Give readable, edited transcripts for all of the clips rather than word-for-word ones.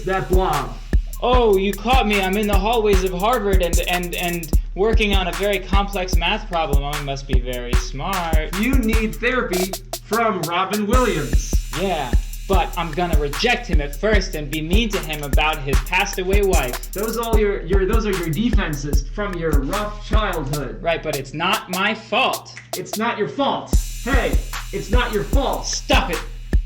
that blob? Oh, you caught me. I'm in the hallways of Harvard and working on a very complex math problem. Oh, I must be very smart. You need therapy from Robin Williams. Yeah, but I'm gonna reject him at first and be mean to him about his passed away wife. Those are your defenses from your rough childhood. Right, but it's not my fault. It's not your fault. Hey, it's not your fault. Stop it.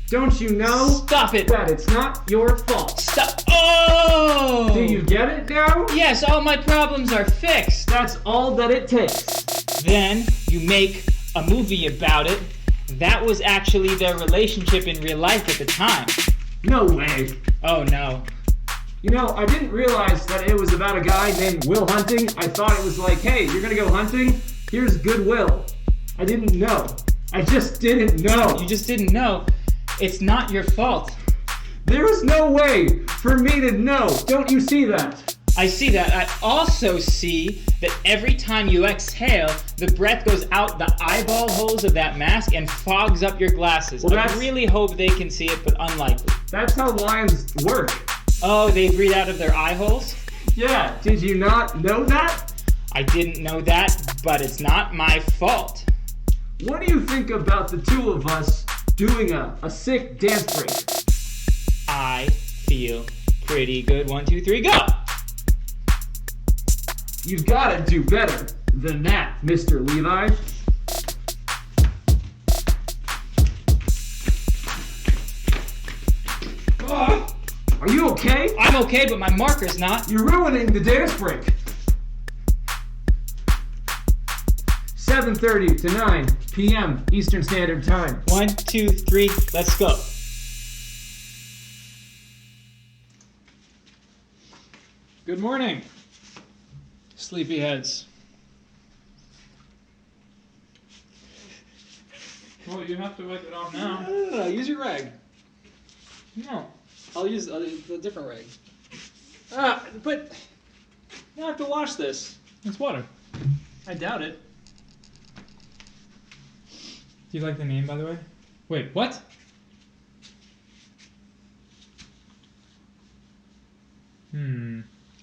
Don't you know Stop it. that it's not your fault? Stop. Oh! Do you get it now? Yes, all my problems are fixed. That's all that it takes. Then you make a movie about it. That was actually their relationship in real life at the time. No way. Oh no. You know, I didn't realize that it was about a guy named Will Hunting. I thought it was like, hey, you're gonna go hunting? Here's Goodwill. I didn't know. I just didn't know. You just didn't know. It's not your fault. There is no way for me to know. Don't you see that? I see that. I also see that every time you exhale, the breath goes out the eyeball holes of that mask and fogs up your glasses. Well, I really hope they can see it, but unlikely. That's how lions work. Oh, they breathe out of their eye holes? Yeah, did you not know that? I didn't know that, but it's not my fault. What do you think about the two of us doing a sick dance break? I feel pretty good. 1, 2, 3, go! You've got to do better than that, Mr. Levi. Are you okay? I'm okay, but my marker's not. You're ruining the dance break. 7:30 to 9 p.m. Eastern Standard Time. 1, 2, 3, let's go. Good morning, sleepyheads. Well, you have to wipe it off now. No, use your rag. No. I'll use a different rag. But you have to wash this. It's water. I doubt it. Do you like the name, by the way? Wait, what?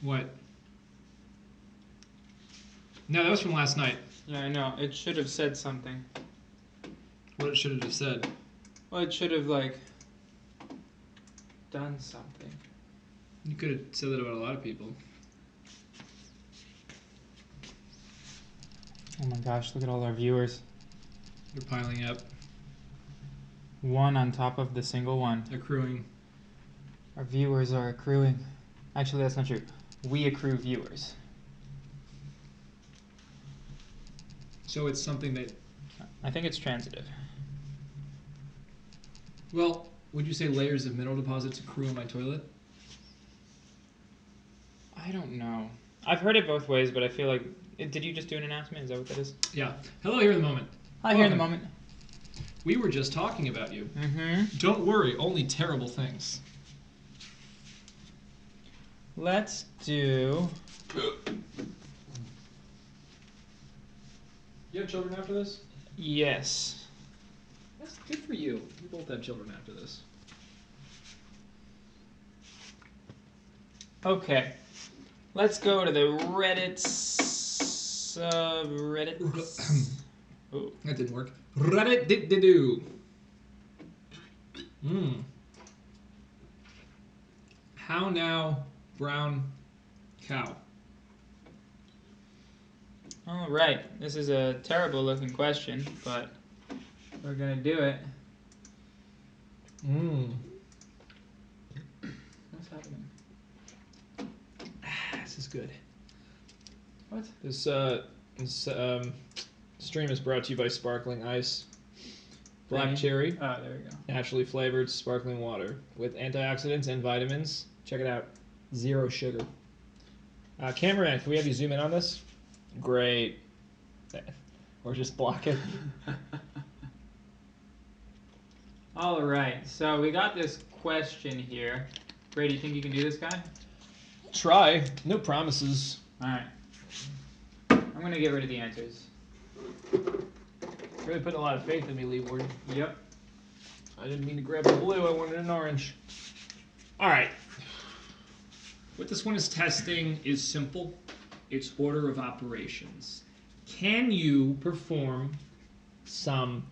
What? No, that was from last night. Yeah, I know. It should have said something. What it should have just said. Well, it should have, like, done something. You could have said that about a lot of people. Oh my gosh, look at all our viewers. They're piling up, One on top of the single one. accruing. Our viewers are accruing. Actually, that's not true. We accrue viewers. So it's something that, I think it's transitive. well, would you say layers of mineral deposits accrue in my toilet? I don't know. I've heard it both ways, but I feel like... Did you just do an announcement? Is that what that is? Yeah. Hello, here in the moment. Hi, here in the moment. We were just talking about you. Mm-hmm. Don't worry, only terrible things. Let's do... You have children after this? Yes. That's good for you. You both have children after this. Okay. Let's go to the Reddit subreddit. Oh. That didn't work. Reddit-did-do. How now, brown cow? All right. This is a terrible looking question, but we're gonna do it. What's happening? This is good. What? This stream is brought to you by Sparkling Ice. Black Green? cherry, Oh, there we go. naturally flavored sparkling water with antioxidants and vitamins. Check it out. 0 sugar. Cameraman, can we have you zoom in on this? Great. Or just block it. All right. So we got this question here. Brady, you think you can do this guy? Try. No promises. All right. I'm gonna get rid of the answers. Really putting a lot of faith in me, Lee Ward. Yep. I didn't mean to grab the blue. I wanted an orange. All right. what this one is testing is simple. It's order of operations. Can you perform some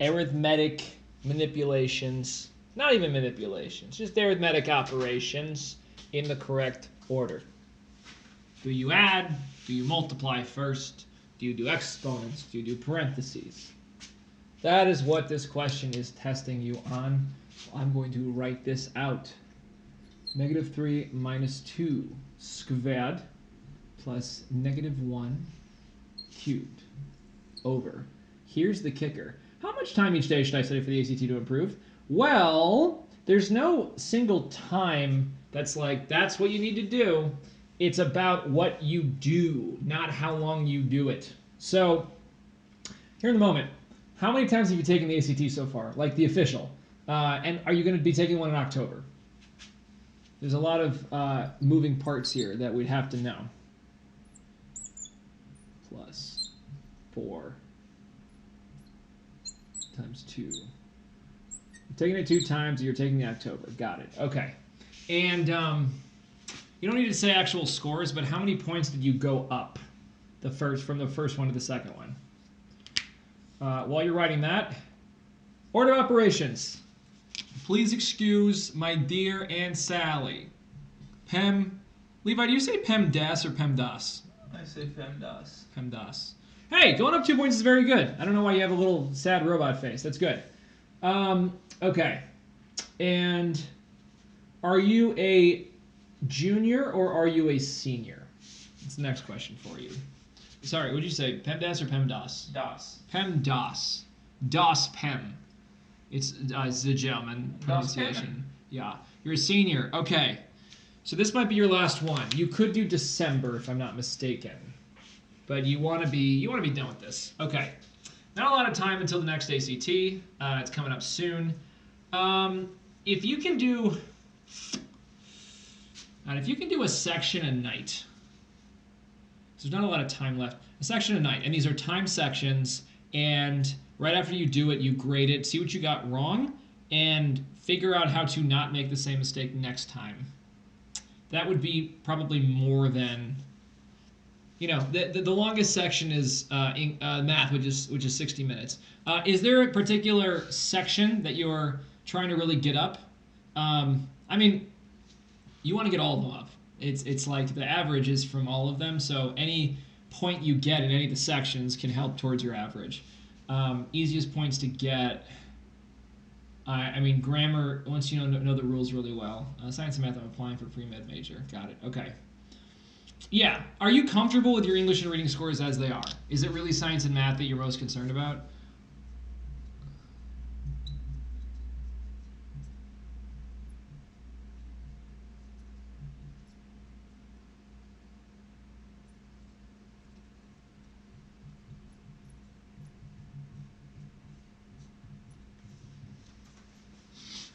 arithmetic manipulations, not even manipulations, just arithmetic operations in the correct order? Do you add? Do you multiply first? Do you do exponents? Do you do parentheses? That is what this question is testing you on. So I'm going to write this out. -3 minus 2 squared plus -1 cubed over. Here's the kicker. How much time each day should I study for the ACT to improve? Well, there's no single time that's like, that's what you need to do. It's about what you do, not how long you do it. So, here in the moment, how many times have you taken the ACT so far? Like the official. And are you going to be taking one in October? There's a lot of moving parts here that we'd have to know. Plus 4 times 2. You're taking it 2 times, you're taking the October. Got it. Okay. And you don't need to say actual scores, but how many points did you go up from the first one to the second one? While you're writing that, order of operations. Please excuse my dear Aunt Sally. Levi, do you say PEMDAS or PEMDAS? I say PEMDAS. PEMDAS. Hey, going up 2 points is very good. I don't know why you have a little sad robot face. That's good. Okay. And are you a junior or are you a senior? That's the next question for you. Sorry, would you say PEMDAS or PEMDAS? DAS. PEMDAS. DAS PEM. It's the German pronunciation. Yeah. You're a senior. Okay. So this might be your last one. You could do December if I'm not mistaken. But you want to be done with this. Okay. Not a lot of time until the next ACT. It's coming up soon. If you can do a section a night. So there's not a lot of time left. A section a night, and these are time sections, and right after you do it, you grade it, see what you got wrong, and figure out how to not make the same mistake next time. That would be probably more than, the longest section is math, which is 60 minutes. Is there a particular section that you're trying to really get up? You want to get all of them up. It's like the average is from all of them, so any point you get in any of the sections can help towards your average. Easiest points to get, grammar, once you know the rules really well. Science and math, I'm applying for pre-med major. Got it. Okay. Yeah. Are you comfortable with your English and reading scores as they are? Is it really science and math that you're most concerned about?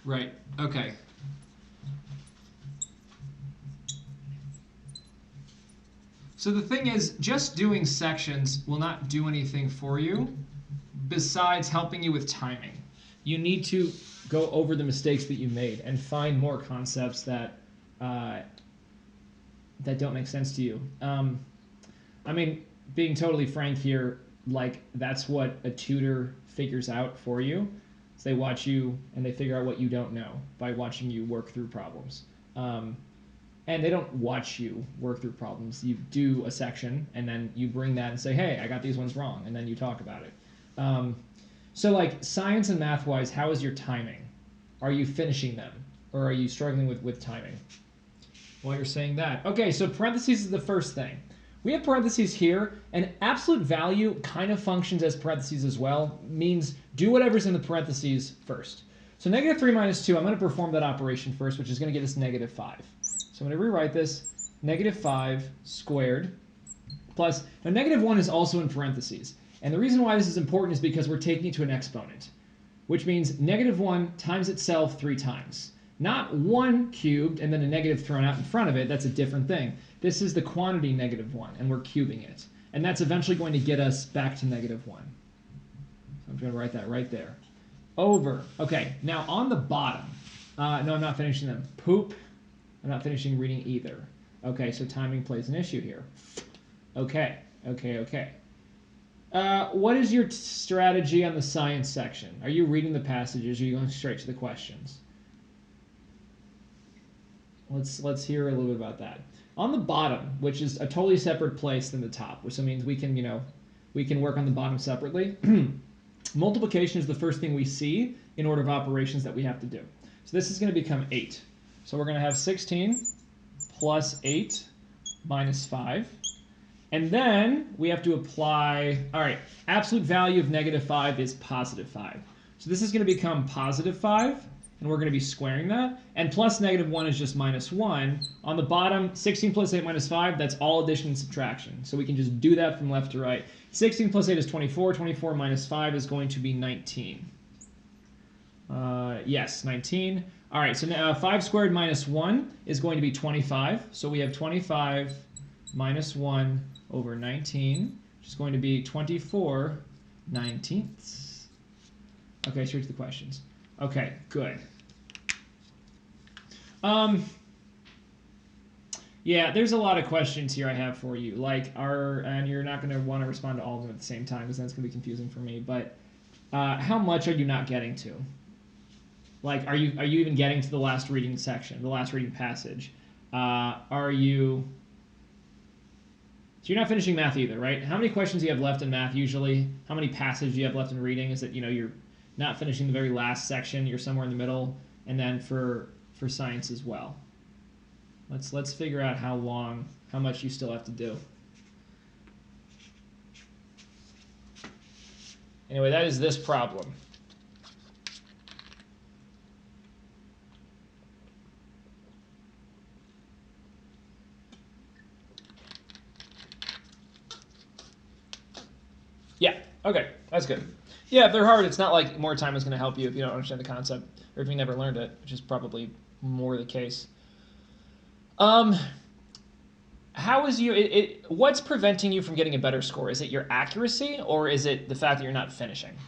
Right. Okay. So the thing is, just doing sections will not do anything for you besides helping you with timing. You need to go over the mistakes that you made and find more concepts that don't make sense to you. Being totally frank here, that's what a tutor figures out for you. So they watch you and they figure out what you don't know by watching you work through problems. And they don't watch you work through problems. You do a section and then you bring that and say, hey, I got these ones wrong. And then you talk about it. So science and math wise, how is your timing? Are you finishing them or are you struggling with timing? While you're saying that. Okay, so parentheses is the first thing. We have parentheses here, and absolute value kind of functions as parentheses as well, means do whatever's in the parentheses first. So -3 minus 2, I'm going to perform that operation first, which is going to get us -5. So I'm going to rewrite this, -5 squared plus, now -1 is also in parentheses. And the reason why this is important is because we're taking it to an exponent, which means -1 times itself 3 times. Not 1 cubed and then a negative thrown out in front of it. That's a different thing. This is the quantity -1, and we're cubing it. And that's eventually going to get us back to -1. So I'm going to write that right there. Over. Okay, now on the bottom, no, I'm not finishing them. Poop I'm not finishing reading either. Okay, so timing plays an issue here. Okay. What is your strategy on the science section? Are you reading the passages, or are you going straight to the questions? Let's hear a little bit about that. On the bottom, which is a totally separate place than the top, which means we can work on the bottom separately. Multiplication is the first thing we see in order of operations that we have to do. So this is going to become 8. So we're going to have 16 plus 8 minus 5. And then we have to apply, all right, absolute value of -5 is +5. So this is going to become +5, and we're going to be squaring that. And plus -1 is just -1. On the bottom, 16 plus 8 minus 5, that's all addition and subtraction. So we can just do that from left to right. 16 plus 8 is 24. 24 minus 5 is going to be 19. Yes, 19. All right, so now 5 squared minus 1 is going to be 25. So we have 25 minus 1 over 19, which is going to be 24/19. Okay, straight to the questions. Okay, good. Yeah, there's a lot of questions here I have for you. And you're not going to want to respond to all of them at the same time because that's going to be confusing for me. But how much are you not getting to? Like, are you even getting to the last reading section, the last reading passage? So you're not finishing math either, right? How many questions do you have left in math usually? How many passages do you have left in reading? Is it, you're not finishing the very last section, you're somewhere in the middle, and then for science as well. Let's figure out how much you still have to do. Anyway, that is this problem. Yeah, okay, that's good. Yeah, if they're hard, it's not like more time is going to help you if you don't understand the concept, or if you never learned it, which is probably more the case. What's preventing you from getting a better score? Is it your accuracy, or is it the fact that you're not finishing?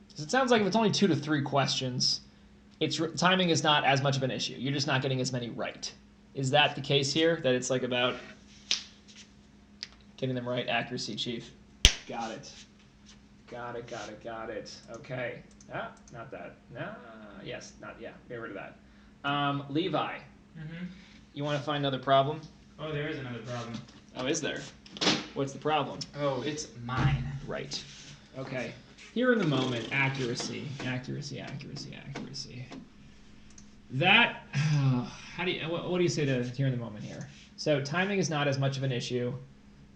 Because it sounds like if it's only 2 to 3 questions, timing is not as much of an issue. You're just not getting as many right. Is that the case here? That it's like about getting them right? Accuracy, Chief. Got it. Got it. Okay. Not that. Yes, not, yeah, get rid of that. Levi. Mm-hmm. You want to find another problem? Oh, there is another problem. Oh, is there? What's the problem? Oh, it's mine. Right. Okay. Here in the moment, accuracy. That, what do you say to here in the moment here? So timing is not as much of an issue.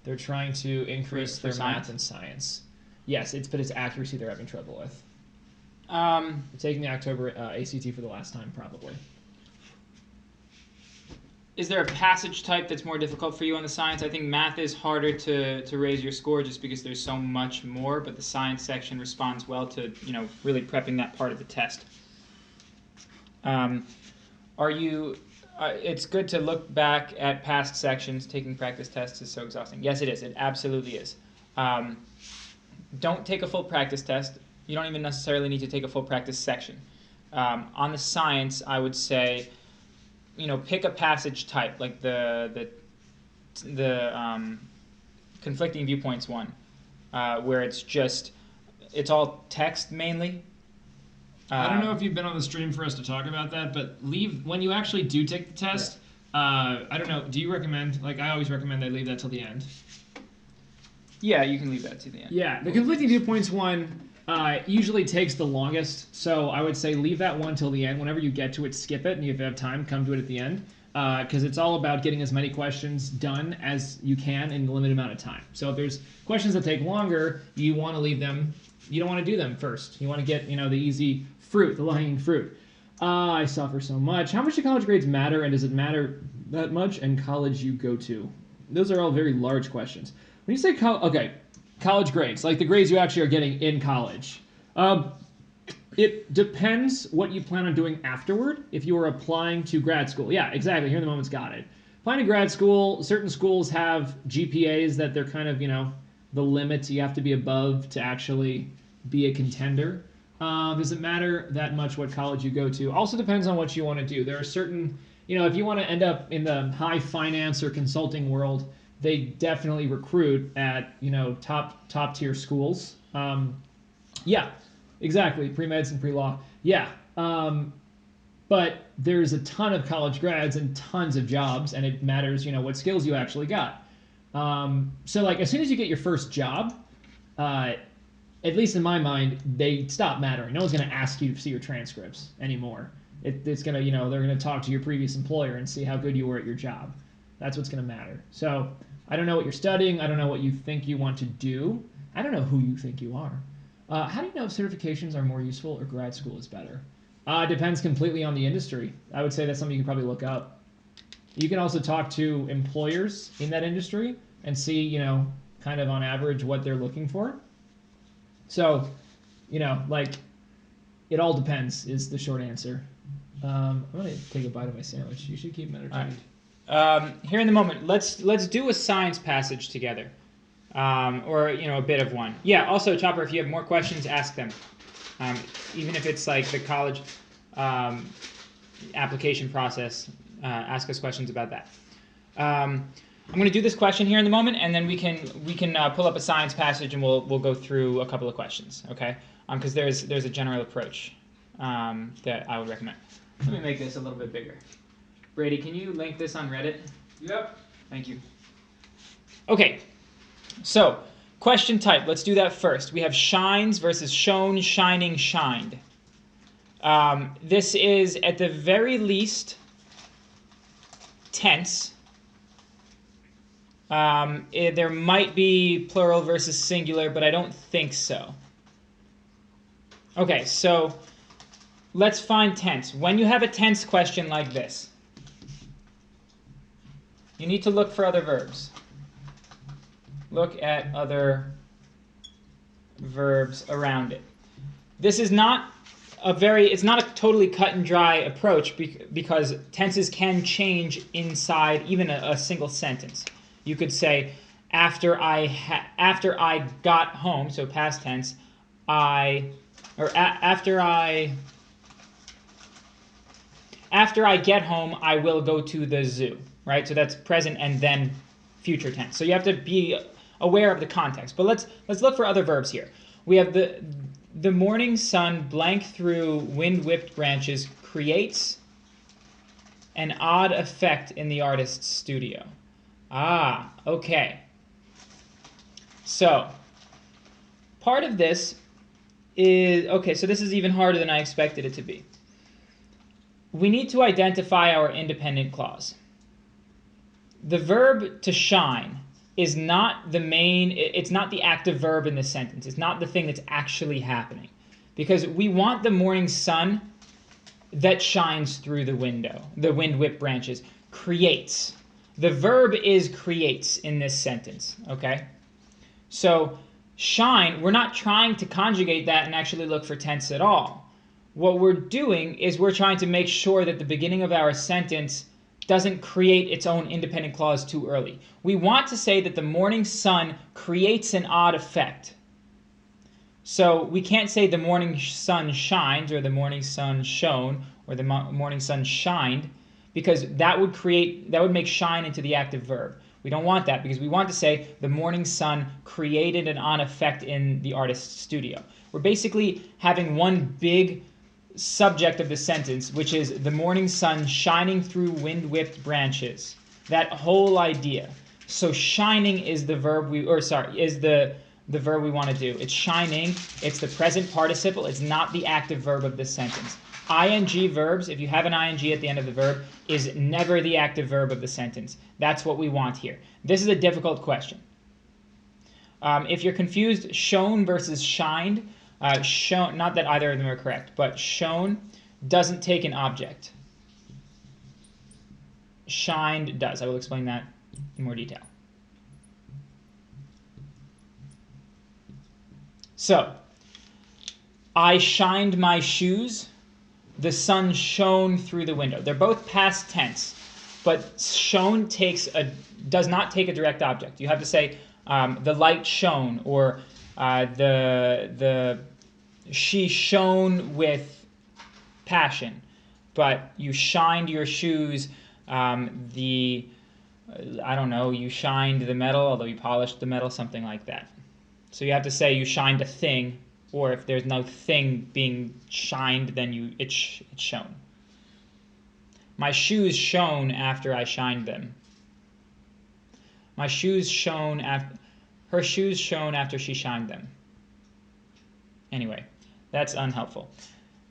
They're trying to increase their math and science. Yes, but it's accuracy they're having trouble with. You're taking the October ACT for the last time, probably. Is there a passage type that's more difficult for you on the science? I think math is harder to raise your score just because there's so much more, but the science section responds well to really prepping that part of the test. It's good to look back at past sections. Taking practice tests is so exhausting. Yes, it is. It absolutely is. Don't take a full practice test. You don't even necessarily need to take a full practice section. On the science, I would say, pick a passage type, like the conflicting viewpoints one, where it's all text mainly. I don't know if you've been on the stream for us to talk about that, but when you actually do take the test, I don't know, do you recommend, I always recommend they leave that till the end. Yeah, you can leave that to the end. Yeah, the conflicting viewpoints one usually takes the longest, so I would say leave that one till the end. Whenever you get to it, skip it, and if you have time, come to it at the end, because it's all about getting as many questions done as you can in a limited amount of time. So if there's questions that take longer, you want to leave them, you don't want to do them first. You want to get, the easy fruit, the low-hanging fruit. I suffer so much. How much do college grades matter, and does it matter that much in college you go to? Those are all very large questions. When you say college grades, like the grades you actually are getting in college, it depends what you plan on doing afterward. If you are applying to grad school, yeah, exactly. Here in the moment's got it. Applying to grad school, certain schools have GPAs that they're kind of, the limits you have to be above to actually be a contender. Does it matter that much what college you go to? Also depends on what you want to do. There are certain, if you want to end up in the high finance or consulting world, they definitely recruit at, top tier schools. Yeah, exactly. Pre-meds and pre-law. Yeah. But there's a ton of college grads and tons of jobs, and it matters, what skills you actually got. So like as soon as you get your first job, at least in my mind, they stop mattering. No one's going to ask you to see your transcripts anymore. It's going to, they're going to talk to your previous employer and see how good you were at your job. That's what's going to matter. So I don't know what you're studying. I don't know what you think you want to do. I don't know who you think you are. How do you know if certifications are more useful or grad school is better? It depends completely on the industry. I would say that's something you can probably look up. You can also talk to employers in that industry and see, kind of on average what they're looking for. So, it all depends is the short answer. I'm going to take a bite of my sandwich. You should keep them entertained. Here in the moment, let's do a science passage together. Or, a bit of one. Yeah, also, Chopper, if you have more questions, ask them. Even if it's like the college application process, ask us questions about that. I'm going to do this question here in the moment, and then we can pull up a science passage, and we'll go through a couple of questions, okay? Because there's a general approach that I would recommend. Let me make this a little bit bigger. Brady, can you link this on Reddit? Yep. Thank you. Okay, so question type. Let's do that first. We have shines versus shown, shining, shined. This is at the very least tense. There might be plural versus singular, but I don't think so. Okay, so let's find tense. When you have a tense question like this, you need to look for other verbs. Look at other verbs around it. This is not it's not a totally cut and dry approach because tenses can change inside even a single sentence. You could say, after I got home, so past tense, after I get home, I will go to the zoo, right? So that's present and then future tense. So you have to be aware of the context. But let's look for other verbs here. We have the morning sun blank through wind-whipped branches creates an odd effect in the artist's studio. Ah, okay. So, part of this is, okay, so this is even harder than I expected it to be. We need to identify our independent clause. The verb to shine is not it's not the active verb in the sentence. It's not the thing that's actually happening. Because we want the morning sun that shines through the window, the wind-whipped branches, creates. The verb is creates in this sentence, okay? So shine, we're not trying to conjugate that and actually look for tense at all. What we're doing is we're trying to make sure that the beginning of our sentence doesn't create its own independent clause too early. We want to say that the morning sun creates an odd effect. So we can't say the morning sun shines or the morning sun shone or the morning sun shined, because that would make shine into the active verb. We don't want that because we want to say the morning sun created an odd effect in the artist's studio. We're basically having one big subject of the sentence, which is the morning sun shining through wind-whipped branches. That whole idea. So shining is the verb the verb we want to do. It's shining. It's the present participle. It's not the active verb of this sentence. ING verbs, if you have an ING at the end of the verb, is never the active verb of the sentence. That's what we want here. This is a difficult question. If you're confused, shown versus shined, shown, not that either of them are correct, but shown doesn't take an object. Shined does. I will explain that in more detail. So, I shined my shoes. The sun shone through the window. They're both past tense, but shone does not take a direct object. You have to say the light shone, or the she shone with passion, but you shined your shoes. I don't know, you shined the metal, although you polished the metal, something like that. So you have to say you shined a thing, or if there's no thing being shined, then it's shown. My shoes shone after I shined them. My shoes shone after... Her shoes shone after she shined them. Anyway, that's unhelpful.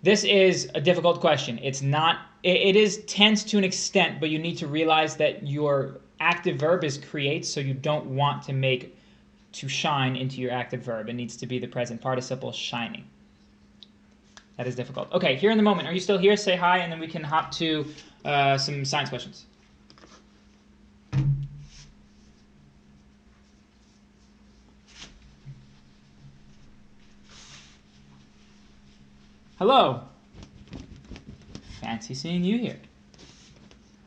This is a difficult question. It's not... It is tense to an extent, but you need to realize that your active verb is create, so you don't want to make to shine into your active verb. It needs to be the present participle shining. That is difficult. Okay, here in the moment. Are you still here? Say hi, and then we can hop to some science questions. Hello. Fancy seeing you here.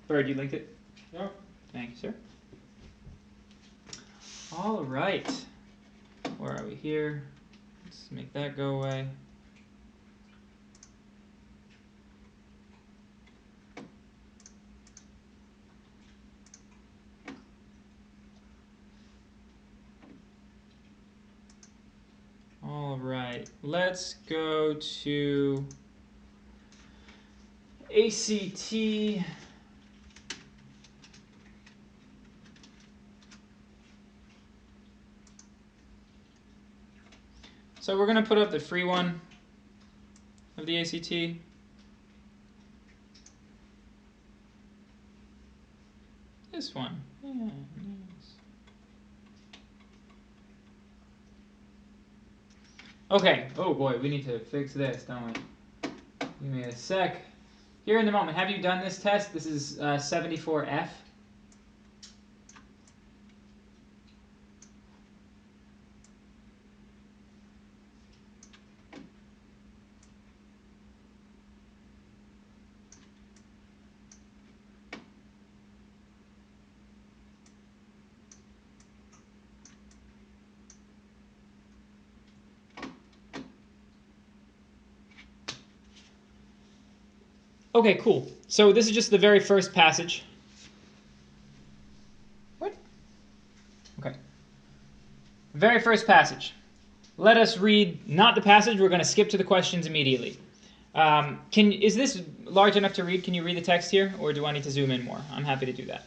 Bird, you linked it? Yeah. Thank you, sir. All right. Where are we here? Let's make that go away. All right. Let's go to ACT. So we're going to put up the free one of the ACT. This one. Yeah, nice. Okay. Oh boy, we need to fix this, don't we? Give me a sec. Here in the moment, have you done this test? This is 74F. Okay, cool. So this is just the very first passage. What? Okay. Very first passage. Let us read, not the passage, we're going to skip to the questions immediately. Is this large enough to read? Can you read the text here, or do I need to zoom in more? I'm happy to do that.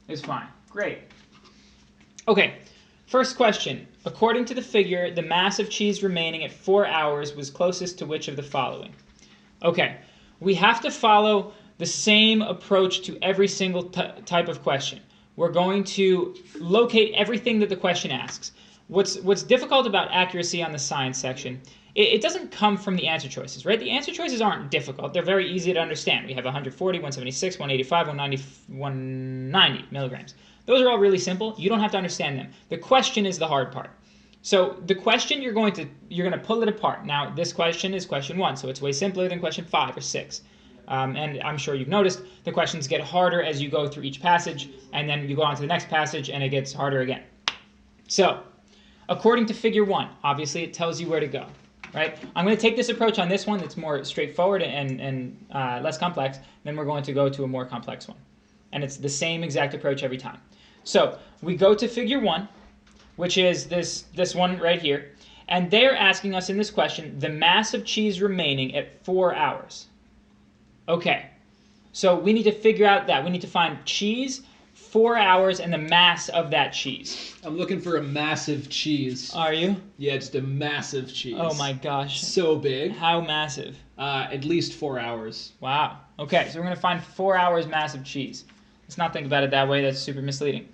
Is fine. Great. Okay, first question. According to the figure, the mass of cheese remaining at 4 hours was closest to which of the following? Okay, we have to follow the same approach to every single type of question. We're going to locate everything that the question asks. What's difficult about accuracy on the science section, it doesn't come from the answer choices, right? The answer choices aren't difficult. They're very easy to understand. We have 140, 176, 185, 190 milligrams. Those are all really simple. You don't have to understand them. The question is the hard part. So the question you're going to pull it apart. Now this question is question 1, so it's way simpler than question 5 or 6. And I'm sure you've noticed the questions get harder as you go through each passage, and then you go on to the next passage and it gets harder again. So according to figure 1, obviously it tells you where to go. Right? I'm going to take this approach on this one that's more straightforward and less complex. Then we're going to go to a more complex one. And it's the same exact approach every time. So we go to figure 1, which is this one right here. And they're asking us in this question, the mass of cheese remaining at 4 hours. Okay, so we need to figure out that. We need to find cheese, 4 hours, and the mass of that cheese. I'm looking for a massive cheese. Are you? Yeah, just a massive cheese. Oh my gosh. So big. How massive? At least 4 hours. Wow. Okay, so we're going to find 4 hours massive cheese. Let's not think about it that way. That's super misleading.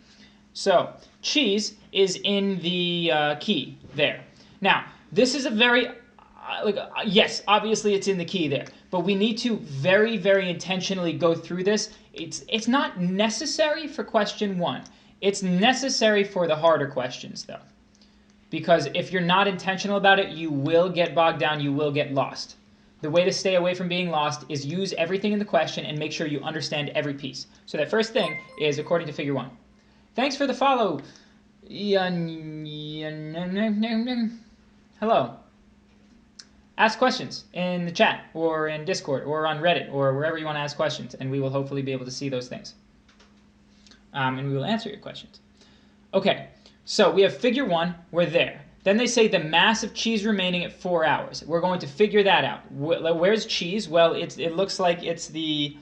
So cheese is in the key there. Now, this is a very... yes, obviously it's in the key there, but we need to very, very intentionally go through this. It's not necessary for question 1. It's necessary for the harder questions, though, because if you're not intentional about it, you will get bogged down, you will get lost. the way to stay away from being lost is use everything in the question and make sure you understand every piece. So that first thing is according to figure 1. Thanks for the follow. Hello. Ask questions in the chat or in Discord or on Reddit or wherever you want to ask questions, and we will hopefully be able to see those things. And we will answer your questions. Okay, so we have figure 1. We're there. Then they say the mass of cheese remaining at 4 hours. We're going to figure that out. Where's cheese? Well, it looks like it's the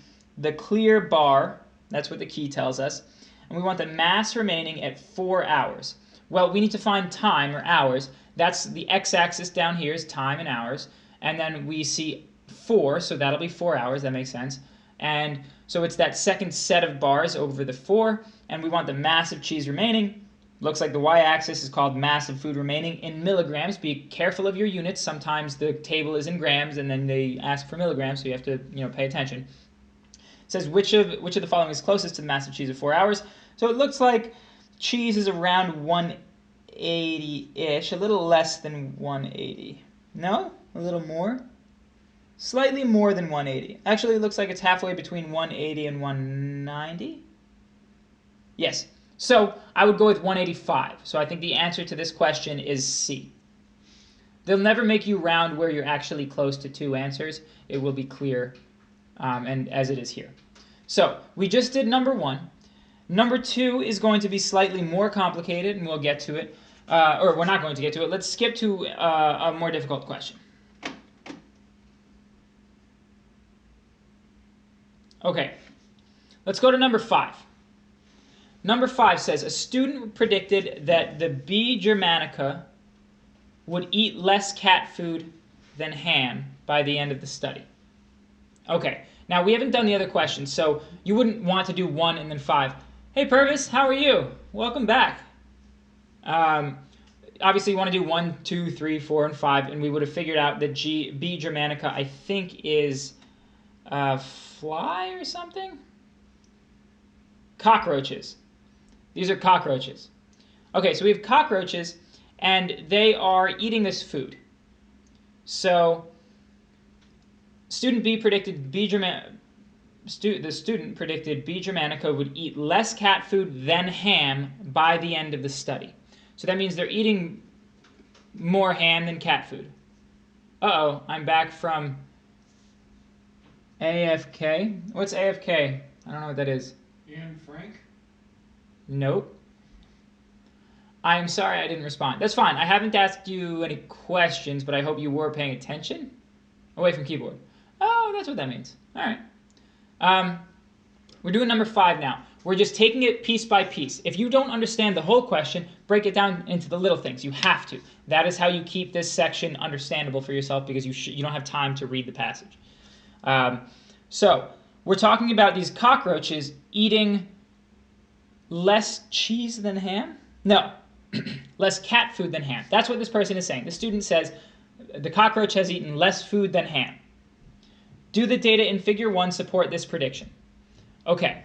clear bar. That's what the key tells us. And we want the mass remaining at 4 hours. Well, we need to find time, or hours. That's the x-axis down here is time in hours. And then we see 4, so that'll be 4 hours. That makes sense. And so it's that second set of bars over the 4. And we want the mass of cheese remaining. Looks like the y-axis is called mass of food remaining in milligrams. Be careful of your units. Sometimes the table is in grams, and then they ask for milligrams, so you have to pay attention. It says which of the following is closest to the mass of cheese at 4 hours. So it looks like cheese is around 180-ish, a little less than 180. No? A little more? Slightly more than 180. Actually, it looks like it's halfway between 180 and 190. Yes. So I would go with 185. So I think the answer to this question is C. They'll never make you round where you're actually close to 2 answers. It will be clear, and as it is here. So we just did number 1. Number 2 is going to be slightly more complicated, and we'll get to it. Or we're not going to get to it. Let's skip to a more difficult question. Okay, let's go to number 5. Number 5 says, a student predicted that the bee Germanica would eat less cat food than ham by the end of the study. Okay, now we haven't done the other questions, so you wouldn't want to do 1 and then 5. Hey Purvis, how are you? Welcome back. Obviously you want to do 1, 2, 3, 4, and 5, and we would have figured out that bee Germanica, I think, is fly or something? Cockroaches. These are cockroaches. Okay, so we have cockroaches, and they are eating this food. So, student B predicted the student predicted bee Germanica would eat less cat food than ham by the end of the study. So that means they're eating more ham than cat food. Uh-oh, I'm back from AFK. What's AFK? I don't know what that is. Ian Frank? Nope. I'm sorry I didn't respond. That's fine. I haven't asked you any questions, but I hope you were paying attention. Away from keyboard. Oh, that's what that means. All right. We're doing number 5 now. We're just taking it piece by piece. If you don't understand the whole question, break it down into the little things. You have to. That is how you keep this section understandable for yourself, because you don't have time to read the passage. So we're talking about these cockroaches eating less cheese than ham? No, less cat food than ham. That's what this person is saying. The student says the cockroach has eaten less food than ham. Do the data in figure 1 support this prediction? Okay.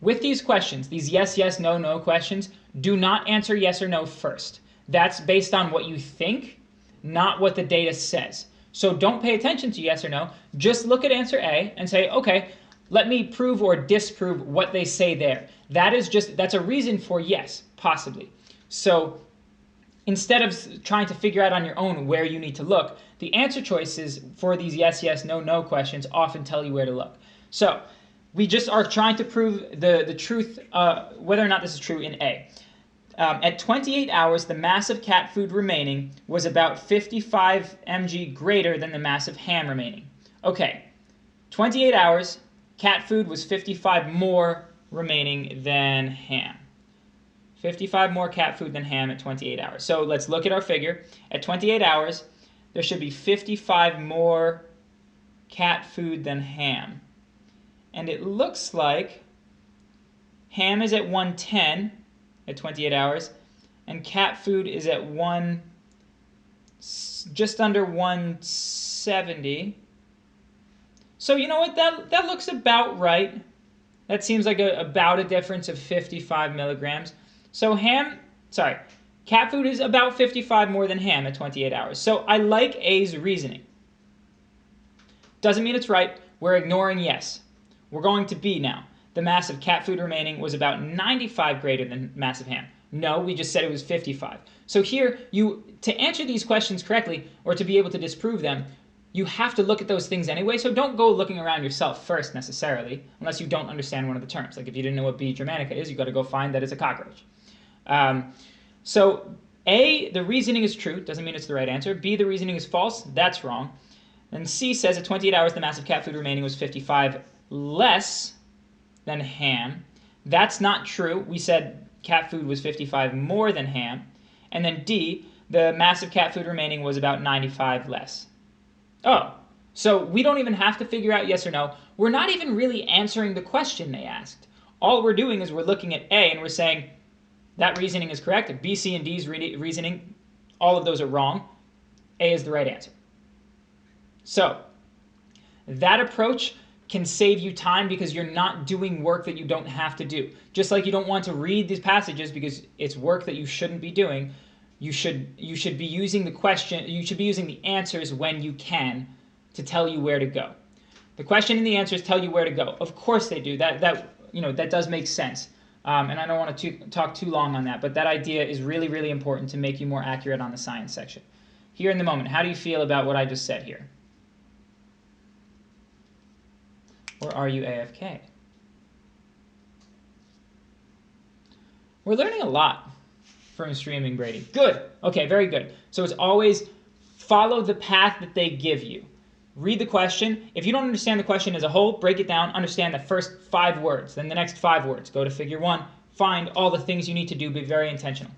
With these questions, these yes, yes, no, no questions, do not answer yes or no first. That's based on what you think, not what the data says. So don't pay attention to yes or no. Just look at answer A and say, okay, let me prove or disprove what they say there. That's a reason for yes, possibly. So instead of trying to figure out on your own where you need to look, the answer choices for these yes, yes, no, no questions often tell you where to look. So we just are trying to prove the truth, whether or not this is true in A. At 28 hours, the mass of cat food remaining was about 55 mg greater than the mass of ham remaining. Okay, 28 hours, cat food was 55 more remaining than ham. 55 more cat food than ham at 28 hours. So let's look at our figure. At 28 hours, there should be 55 more cat food than ham. And it looks like ham is at 110 at 28 hours, and cat food is at just under 170. So you know what, that looks about right. That seems like about a difference of 55 milligrams. So cat food is about 55 more than ham at 28 hours. So I like A's reasoning. Doesn't mean it's right. We're ignoring yes. We're going to B now. The mass of cat food remaining was about 95 greater than mass of ham. No, we just said it was 55. So here, to answer these questions correctly, or to be able to disprove them, you have to look at those things anyway. So don't go looking around yourself first necessarily, unless you don't understand one of the terms. Like if you didn't know what B Germanica is, you've got to go find that it's a cockroach. So A, the reasoning is true. Doesn't mean it's the right answer. B, the reasoning is false. That's wrong. And C says at 28 hours, the mass of cat food remaining was 55 less than ham. That's not true. We said cat food was 55 more than ham. And then D, the mass of cat food remaining was about 95 less. Oh, so we don't even have to figure out yes or no. We're not even really answering the question they asked. All we're doing is we're looking at A and we're saying that reasoning is correct. B, C, and D's reasoning, all of those are wrong. A is the right answer. So that approach can save you time because you're not doing work that you don't have to do. Just like you don't want to read these passages because it's work that you shouldn't be doing. You should be using the question. You should be using the answers when you can to tell you where to go. The question and the answers tell you where to go. Of course they do. That does make sense. And I don't want to talk too long on that, but that idea is really, really important to make you more accurate on the science section. Here in the moment, how do you feel about what I just said here? Or are you AFK? We're learning a lot from streaming, Brady. Good. Okay, very good. So it's always follow the path that they give you. Read the question. If you don't understand the question as a whole, break it down. Understand the first 5 words, then the next 5 words. Go to figure 1. Find all the things you need to do. Be very intentional.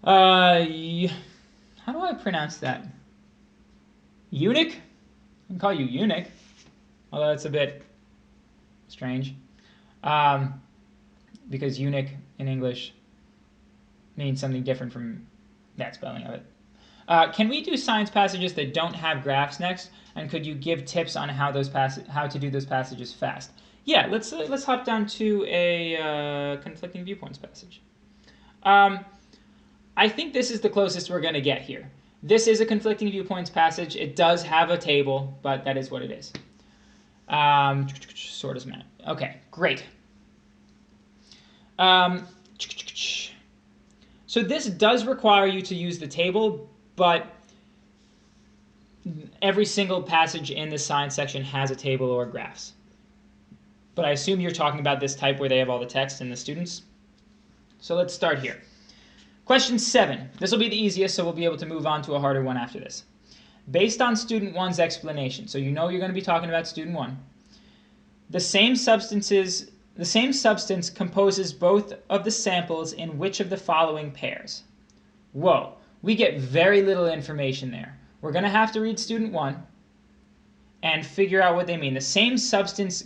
How do I pronounce that? Eunuch? I can call you eunuch, although it's a bit strange. Because eunuch in English means something different from that spelling of it. Can we do science passages that don't have graphs next? And could you give tips on how to do those passages fast? Yeah, let's hop down to a conflicting viewpoints passage. I think this is the closest we're going to get here. This is a conflicting viewpoints passage. It does have a table, but that is what it is. So does Matt. Okay, great. So this does require you to use the table, but every single passage in the science section has a table or graphs. But I assume you're talking about this type where they have all the text and the students. So let's start here. Question 7. This will be the easiest, so we'll be able to move on to a harder one after this. Based on student 1's explanation, so you know you're going to be talking about student 1, the same substance composes both of the samples in which of the following pairs? Whoa, we get very little information there. We're going to have to read student 1 and figure out what they mean. The same substance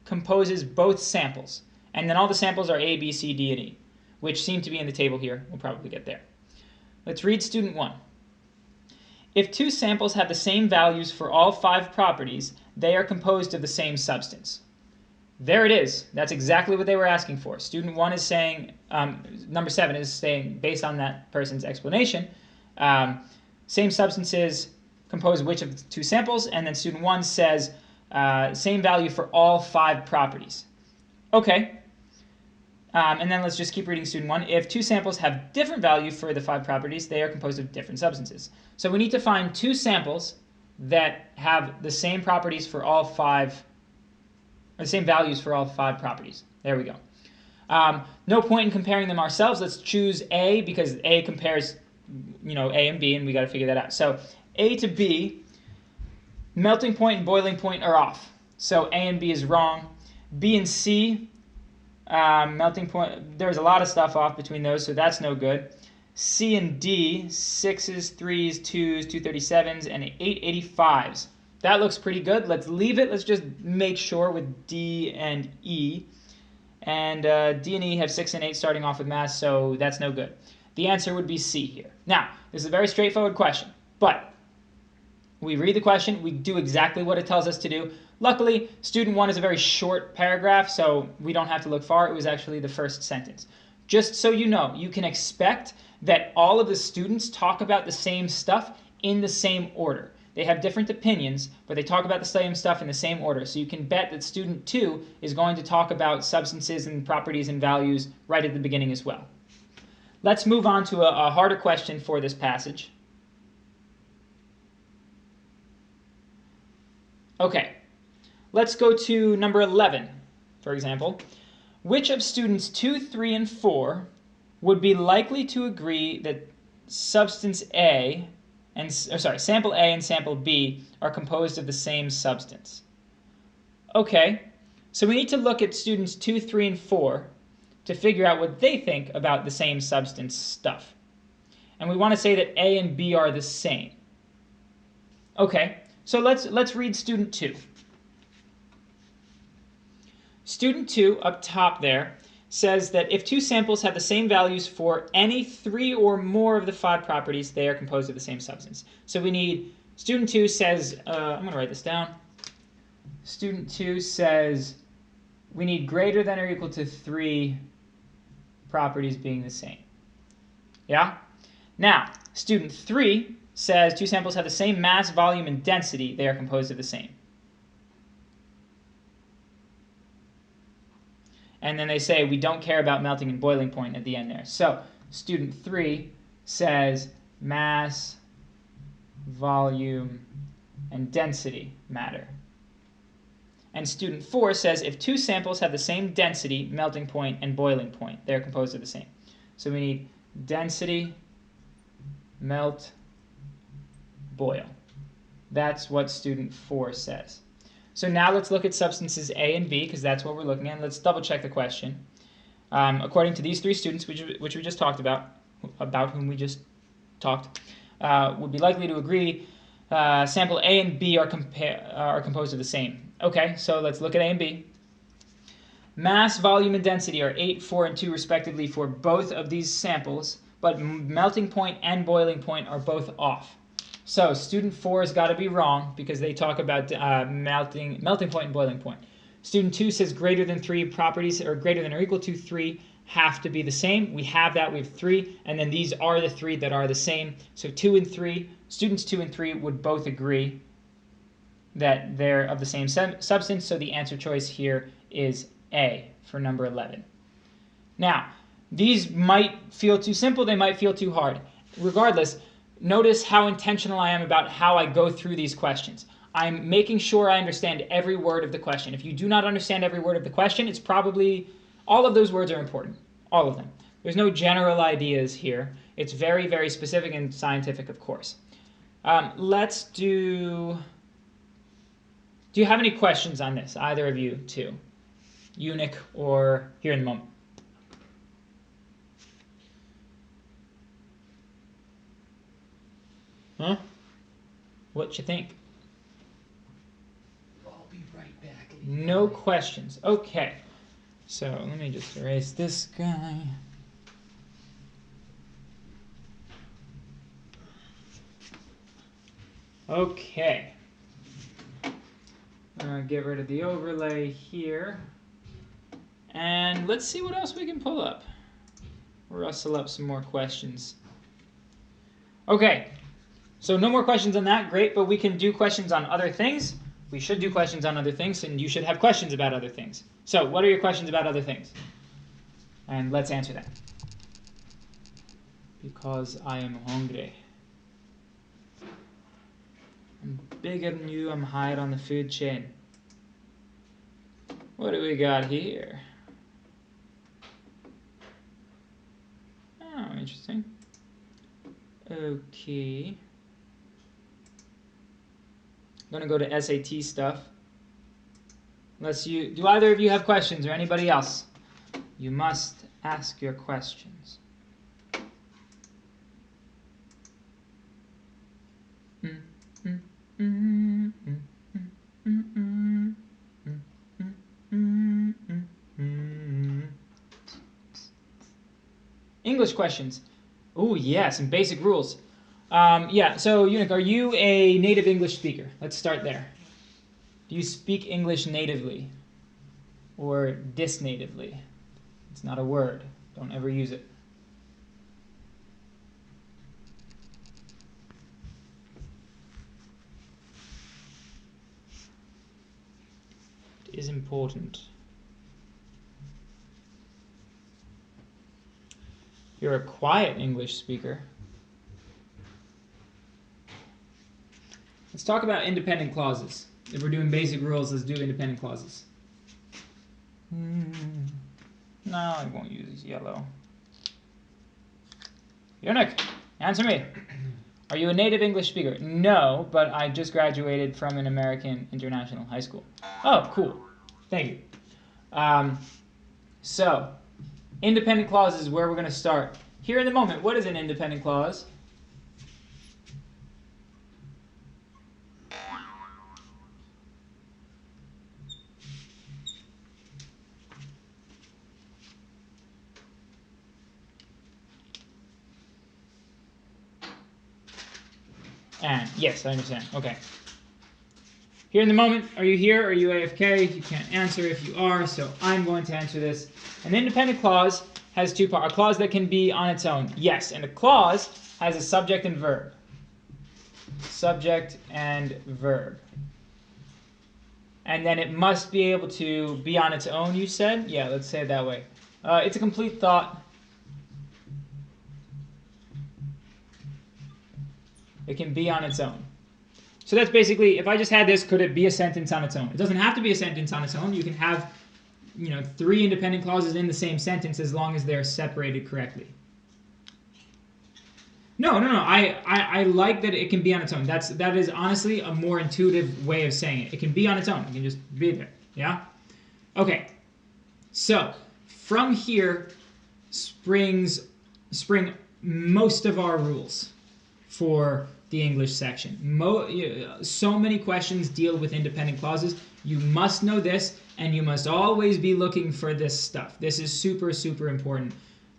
composes both samples, and then all the samples are A, B, C, D, and E, which seem to be in the table here. We'll probably get there. Let's read student 1. If 2 samples have the same values for all 5 properties, they are composed of the same substance. There it is. That's exactly what they were asking for. Student 1 is saying, number 7 is saying, based on that person's explanation, same substances compose which of the 2 samples, and then student 1 says same value for all 5 properties. Okay. And then let's just keep reading student 1. If 2 samples have different value for the 5 properties, they are composed of different substances. So we need to find 2 samples that have the same properties for all 5, or the same values for all 5 properties. There we go. No point in comparing them ourselves. Let's choose A because A compares, A and B, and we got to figure that out. So A to B, melting point and boiling point are off. So A and B is wrong. B and C, melting point, there's a lot of stuff off between those, so that's no good. C and D, 6s, 3s, 2s, 237s, and 885s. That looks pretty good. Let's leave it. Let's just make sure with D and E. And D and E have 6 and 8 starting off with mass, so that's no good. The answer would be C here. Now, this is a very straightforward question, but we read the question, we do exactly what it tells us to do. Luckily, student 1 is a very short paragraph, so we don't have to look far. It was actually the first sentence. Just so you know, you can expect that all of the students talk about the same stuff in the same order. They have different opinions, but they talk about the same stuff in the same order. So you can bet that student 2 is going to talk about substances and properties and values right at the beginning as well. Let's move on to a harder question for this passage. Okay, let's go to number 11, for example. Which of students 2, 3, and 4 would be likely to agree that sample A and sample B are composed of the same substance? Okay, so we need to look at students 2, 3, and 4 to figure out what they think about the same substance stuff. And we want to say that A and B are the same. Okay, so let's read student 2. Student 2 up top there says that if 2 samples have the same values for any 3 or more of the 5 properties, they are composed of the same substance. So we need, student 2 says, I'm going to write this down. Student 2 says we need greater than or equal to 3 properties being the same. Yeah? Now, student 3 says 2 samples have the same mass, volume, and density. They are composed of the same. And then they say we don't care about melting and boiling point at the end there. So student 3 says mass, volume, and density matter. And student 4 says if 2 samples have the same density, melting point, and boiling point, they're composed of the same. So we need density, melt, boil. That's what student 4 says. So now let's look at substances A and B, because that's what we're looking at. Let's double check the question. According to these 3 students, which we just talked about whom we just talked, would be likely to agree sample A and B are composed of the same. Okay, so let's look at A and B. Mass, volume, and density are 8, 4, and 2 respectively for both of these samples, but melting point and boiling point are both off. So student 4 has got to be wrong because they talk about melting point and boiling point. Student 2 says greater than 3 properties, or greater than or equal to 3, have to be the same. We have that. We have 3, and then these are the 3 that are the same. So 2 and 3, students 2 and 3 would both agree that they're of the same substance. So the answer choice here is A for number 11. Now, these might feel too simple. They might feel too hard. Regardless, notice how intentional I am about how I go through these questions. I'm making sure I understand every word of the question. If you do not understand every word of the question, it's probably, all of those words are important. All of them. There's no general ideas here. It's very, very specific and scientific, of course. Let's do you have any questions on this, either of you two? Eunuch or here in the moment? Huh? What you think? I'll be right back. No questions. Okay. So let me just erase this guy. Okay. Get rid of the overlay here. And let's see what else we can pull up. Rustle up some more questions. Okay. So no more questions on that, great, but we can do questions on other things. We should do questions on other things, and you should have questions about other things. So what are your questions about other things? And let's answer them. Because I am hungry. I'm bigger than you, I'm higher on the food chain. What do we got here? Oh, interesting. Okay. I'm gonna go to SAT stuff. Unless do either of you have questions or anybody else? You must ask your questions. English questions. Oh yeah, some basic rules. Yeah, so Eunuch, are you a native English speaker? Let's start there. Do you speak English natively or disnatively? It's not a word. Don't ever use it. is important. You're a quiet English speaker. Let's talk about independent clauses. If we're doing basic rules, let's do independent clauses. No, I won't use yellow. Eunuch, answer me. Are you a native English speaker? No, but I just graduated from an American international high school. Oh, cool. Thank you. So, independent clauses is where we're going to start. Here in the moment, what is an independent clause? And yes, I understand. Okay. Here in the moment, are you here? Are you AFK? You can't answer if you are, so I'm going to answer this. An independent clause has two parts. A clause that can be on its own. Yes, and a clause has a subject and verb. Subject and verb. And then it must be able to be on its own, you said? Yeah, let's say it that way. It's a complete thought. It can be on its own. So that's basically, if I just had this, could it be a sentence on its own? It doesn't have to be a sentence on its own. You can have, 3 independent clauses in the same sentence as long as they're separated correctly. No. I like that it can be on its own. That is honestly a more intuitive way of saying it. It can be on its own. It can just be there. Yeah? Okay. So, from here spring most of our rules for the English section. So many questions deal with independent clauses. You must know this, and you must always be looking for this stuff. This is super, super important.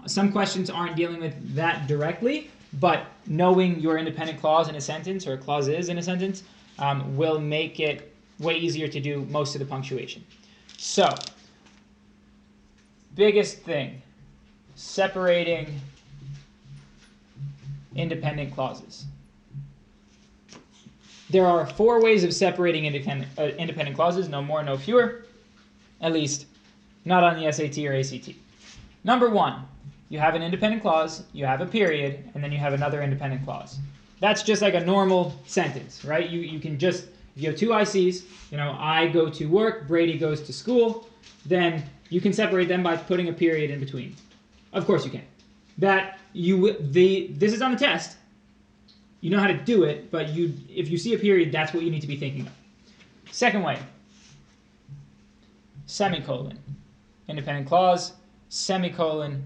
Some questions aren't dealing with that directly, but knowing your independent clause in a sentence, or clauses in a sentence, will make it way easier to do most of the punctuation. So, biggest thing, separating independent clauses. There are 4 ways of separating independent clauses, no more, no fewer, at least not on the SAT or ACT. Number 1, you have an independent clause, you have a period, and then you have another independent clause. That's just like a normal sentence, right? You can just, if you have 2 ICs, I go to work, Brady goes to school, then you can separate them by putting a period in between. Of course you can. This is on the test. You know how to do it, but if you see a period, that's what you need to be thinking of. Second way, semicolon, independent clause, semicolon,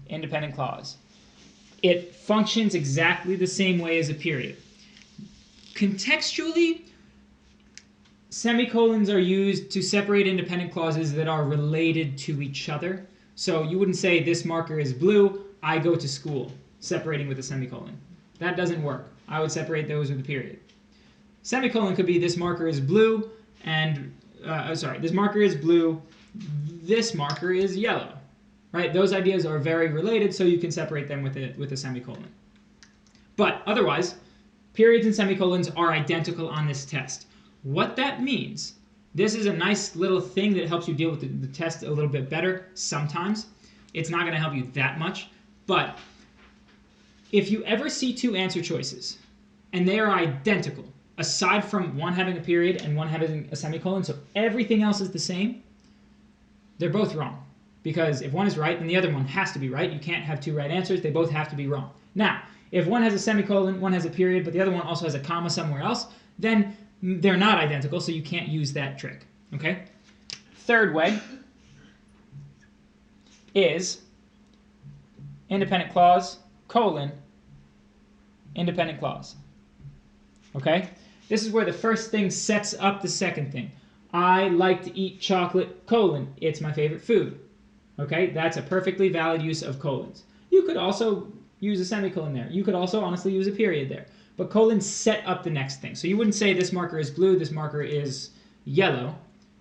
independent clause. It functions exactly the same way as a period. Contextually, semicolons are used to separate independent clauses that are related to each other. So you wouldn't say this marker is blue, I go to school, separating with a semicolon. That doesn't work. I would separate those with a period. Semicolon could be this marker is blue, and this marker is blue, this marker is yellow. Right? Those ideas are very related, so you can separate them with a semicolon. But otherwise, periods and semicolons are identical on this test. What that means, this is a nice little thing that helps you deal with the test a little bit better sometimes. It's not going to help you that much, but if you ever see 2 answer choices and they are identical, aside from one having a period and one having a semicolon, so everything else is the same, they're both wrong. Because if one is right, then the other one has to be right. You can't have 2 right answers. They both have to be wrong. Now, if one has a semicolon, one has a period, but the other one also has a comma somewhere else, then they're not identical, so you can't use that trick. Okay? Third way is independent clause, colon, independent clause. Okay? This is where the first thing sets up the second thing. I like to eat chocolate, colon, it's my favorite food. Okay? That's a perfectly valid use of colons. You could also use a semicolon there. You could also honestly use a period there. But colons set up the next thing. So you wouldn't say this marker is blue, this marker is yellow,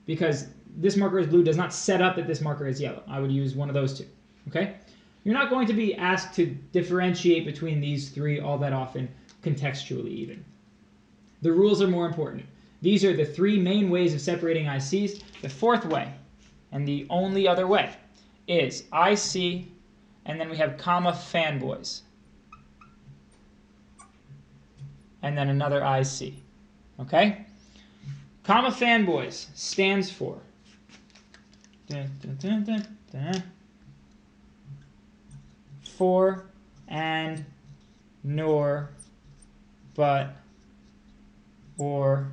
because this marker is blue does not set up that this marker is yellow. I would use one of those 2. Okay? You're not going to be asked to differentiate between these 3 all that often, contextually even. The rules are more important. These are the three main ways of separating ICs. The fourth way, and the only other way, is IC, and then we have comma fanboys. And then another IC. Okay? Comma fanboys stands for for, and, nor, but, or,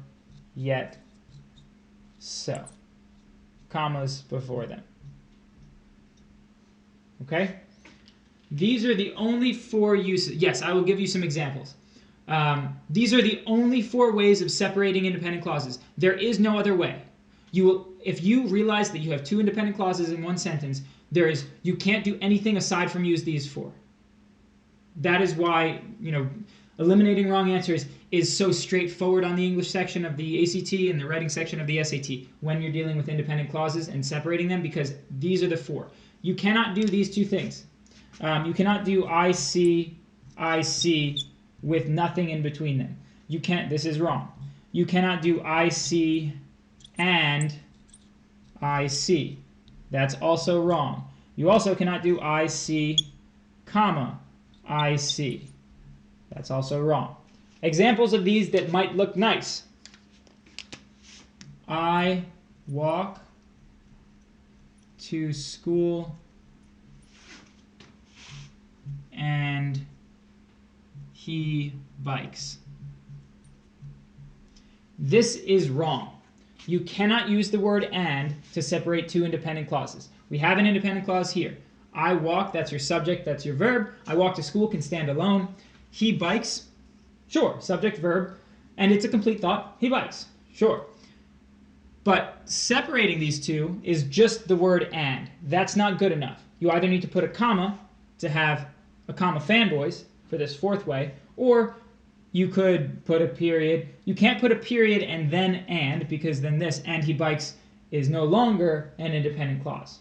yet, so. Commas before them. Okay? These are the only four uses. Yes, I will give you some examples. These are the only four ways of separating independent clauses. There is no other way. If you realize that you have two independent clauses in one sentence, you can't do anything aside from use these four. That is why, eliminating wrong answers is so straightforward on the English section of the ACT and the writing section of the SAT when you're dealing with independent clauses and separating them, because these are the four. You cannot do these two things. You cannot do IC with nothing in between them. You can't. This is wrong. You cannot do IC and IC. That's also wrong. You also cannot do IC, comma, IC. That's also wrong. Examples of these that might look nice. I walk to school and he bikes. This is wrong. You cannot use the word and to separate two independent clauses. We have an independent clause here. I walk, that's your subject, that's your verb. I walk to school can stand alone. He bikes, sure, subject, verb, and it's a complete thought. He bikes, sure. But separating these two is just the word and. That's not good enough. You either need to put a comma to have a comma fanboys for this fourth way, or you could put a period. You can't put a period and then and, because then this and he bikes is no longer an independent clause.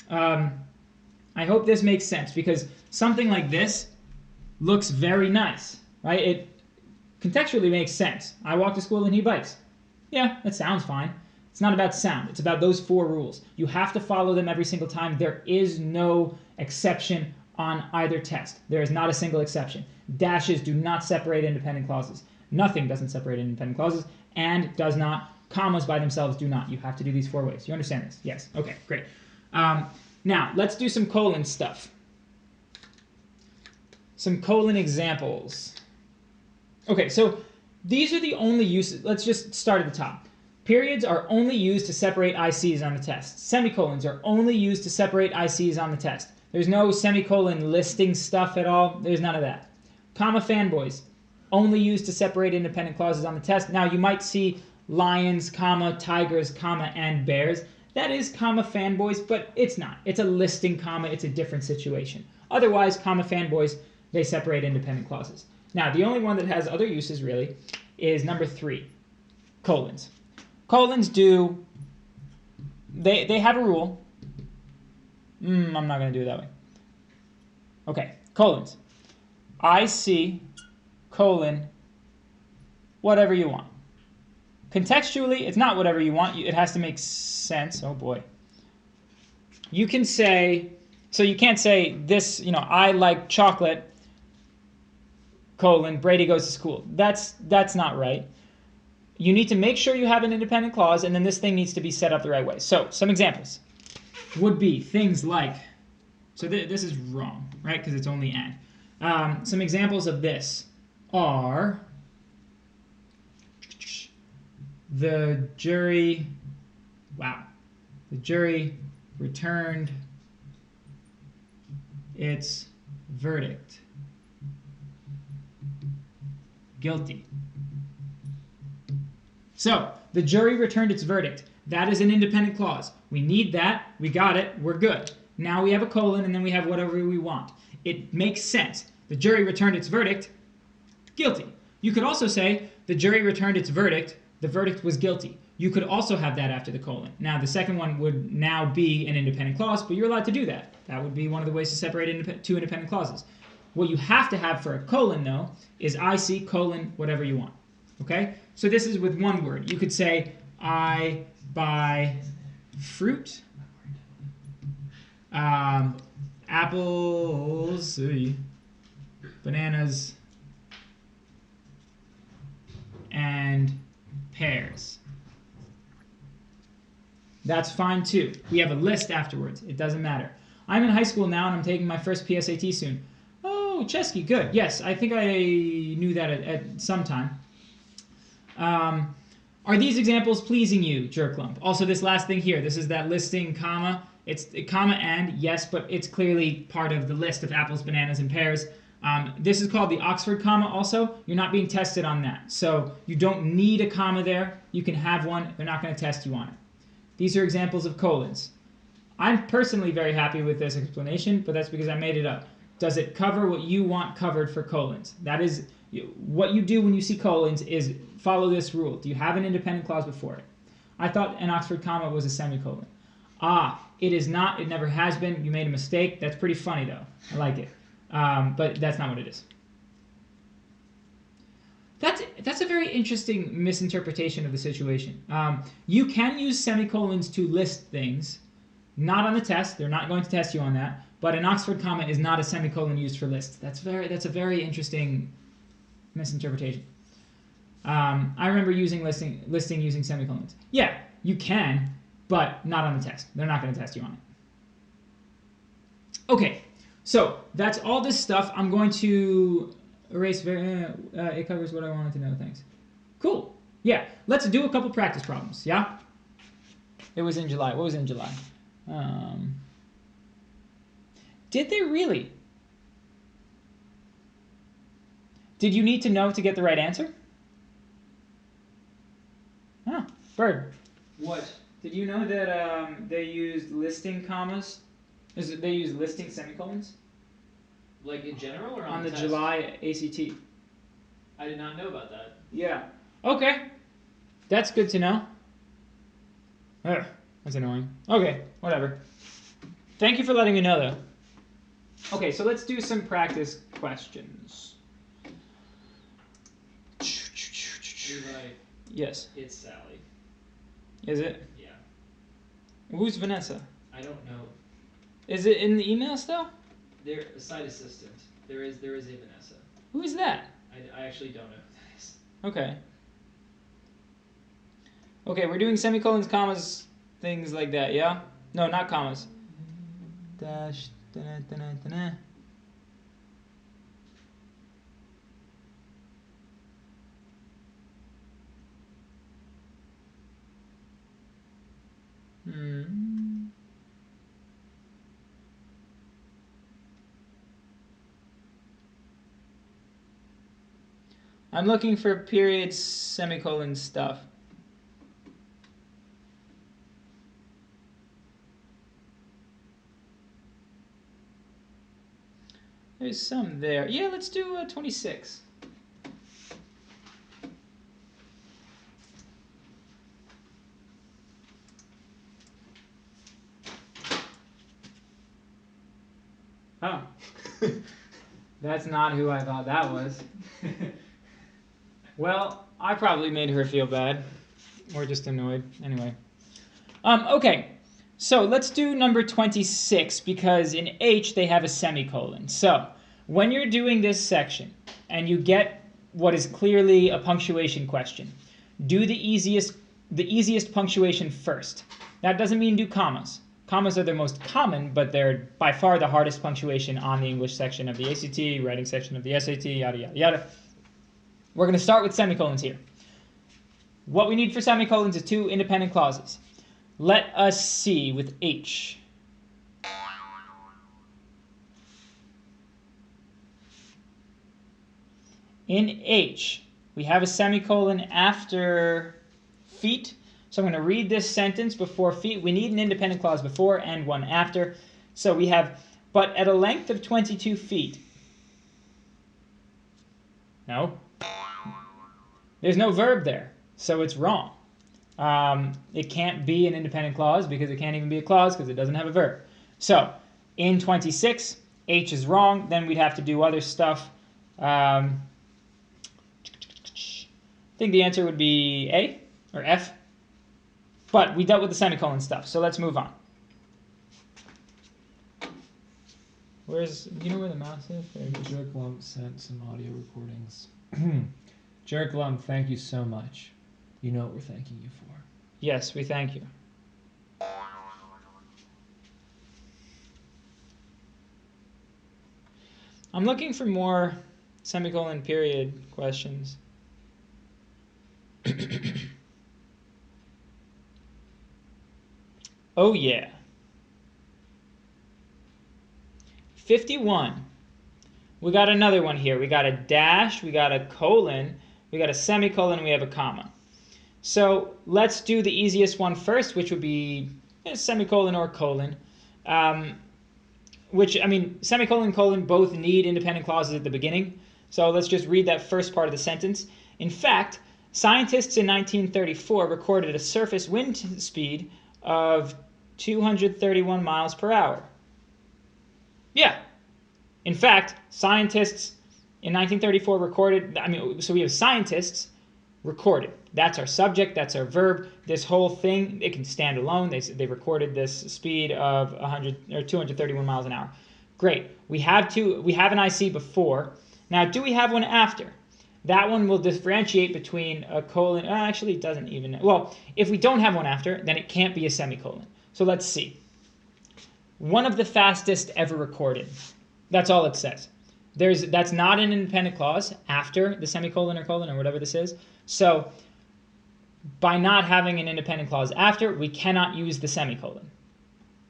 I hope this makes sense, because something like this looks very nice, right? It contextually makes sense. I walk to school and he bikes. Yeah, that sounds fine. It's not about sound. It's about those four rules. You have to follow them every single time. There is no exception on either test. There is not a single exception. Dashes do not separate independent clauses. Nothing doesn't separate independent clauses, and does not. Commas by themselves do not. You have to do these four ways. You understand this? Yes. Okay, great. Now, let's do some colon stuff. Some colon examples. Okay, so these are the only uses. Let's just start at the top. Periods are only used to separate ICs on the test. Semicolons are only used to separate ICs on the test. There's no semicolon listing stuff at all. There's none of that. Comma fanboys, only used to separate independent clauses on the test. Now, you might see lions, comma, tigers, comma, and bears. That is comma fanboys, but it's not. It's a listing comma. It's a different situation. Otherwise, comma fanboys, they separate independent clauses. Now, the only one that has other uses, really, is number 3, colons. Colons do, they have a rule. I'm not going to do it that way. Okay, colons. IC, colon, whatever you want. Contextually, it's not whatever you want. It has to make sense. Oh, boy. You can say, so you can't say this, I like chocolate, colon, Brady goes to school. That's not right. You need to make sure you have an independent clause, and then this thing needs to be set up the right way. So, some examples would be things like, so this is wrong, right, because it's only and. Some examples of this are, the jury returned its verdict. Guilty. So, the jury returned its verdict. That is an independent clause. We need that. We got it. We're good. Now we have a colon, and then we have whatever we want. It makes sense. The jury returned its verdict. Guilty. You could also say, the jury returned its verdict. The verdict was guilty. You could also have that after the colon. Now, the second one would now be an independent clause, but you're allowed to do that. That would be one of the ways to separate two independent clauses. What you have to have for a colon, though, is IC, colon, whatever you want. Okay? So this is with one word. You could say, I buy fruit, apples, bananas, and pears. That's fine too. We have a list afterwards. It doesn't matter. I'm in high school now and I'm taking my first PSAT soon. Oh, Chesky, good. Yes, I think I knew that at some time. Are these examples pleasing you, Jerklump? Also, this last thing here, this is that listing comma. It's comma and, yes, but it's clearly part of the list of apples, bananas, and pears. This is called the Oxford comma also. You're not being tested on that. So you don't need a comma there. You can have one. They're not going to test you on it. These are examples of colons. I'm personally very happy with this explanation, but that's because I made it up. Does it cover what you want covered for colons? That is, what you do when you see colons is follow this rule. Do you have an independent clause before it? I thought an Oxford comma was a semicolon. It is not. It never has been. You made a mistake. That's pretty funny, though. I like it. But that's not what it is. That's a very interesting misinterpretation of the situation. You can use semicolons to list things. Not on the test. They're not going to test you on that. But an Oxford comma is not a semicolon used for lists. That's a very interesting misinterpretation. I remember using listing using semicolons. Yeah, you can, but not on the test. They're not going to test you on it. Okay, so that's all this stuff. I'm going to erase. It covers what I wanted to know. Thanks. Cool. Yeah, let's do a couple practice problems. Yeah. It was in July. What was in July? Did they really? Did you need to know to get the right answer? Ah, Bird. What? Did you know that they used listing commas? They used listing semicolons? Like in general or On the test? July ACT. I did not know about that. Yeah. Okay. That's good to know. Ugh, that's annoying. Okay, whatever. Thank you for letting me know, though. Okay, so let's do some practice questions. You're right. Yes. It's Sally. Is it? Yeah. Who's Vanessa? I don't know. Is it in the email still? They're a site assistant. There is a Vanessa. Who is that? I actually don't know who that is. Okay. Okay, we're doing semicolons, commas, things like that, yeah? No, not commas. Dash, da-na, da-na, da-na. I'm looking for period semicolon stuff. There's some there. Yeah, let's do 26. Oh. That's not who I thought that was. Well, I probably made her feel bad. Or just annoyed. Anyway. Okay. So let's do number 26 because in H they have a semicolon. So when you're doing this section and you get what is clearly a punctuation question, do the easiest punctuation first. That doesn't mean do commas. Commas are the most common, but they're by far the hardest punctuation on the English section of the ACT, writing section of the SAT, yada, yada, yada. We're going to start with semicolons here. What we need for semicolons is two independent clauses. Let us see with H. In H, we have a semicolon after feet. So I'm going to read this sentence before feet. We need an independent clause before and one after. So we have, but at a length of 22 feet. No. There's no verb there, so it's wrong. It can't be an independent clause because it can't even be a clause because it doesn't have a verb. So in 26, H is wrong. Then we'd have to do other stuff. think the answer would be A or F. But we dealt with the semicolon stuff, so let's move on. Do you know where the mouse is? Jared Glump sent some audio recordings. Jared Glump, thank you so much. You know what we're thanking you for. Yes, we thank you. I'm looking for more semicolon period questions. Oh yeah. 51. We got another one here. We got a dash, we got a colon, we got a semicolon, we have a comma. So let's do the easiest one first, which would be a semicolon or colon. Semicolon, colon both need independent clauses at the beginning. So let's just read that first part of the sentence. In fact, scientists in 1934 recorded a surface wind speed of 231 miles per hour. Yeah. In fact, scientists in 1934 recorded, so we have scientists recorded. That's our subject, that's our verb. This whole thing, it can stand alone. They recorded this speed of 231 miles an hour. Great. We have an IC before. Now, do we have one after? That one will differentiate between a colon. Actually, it doesn't even. Well, if we don't have one after, then it can't be a semicolon. So let's see. One of the fastest ever recorded. That's all it says. That's not an independent clause after the semicolon or colon or whatever this is. So by not having an independent clause after, we cannot use the semicolon.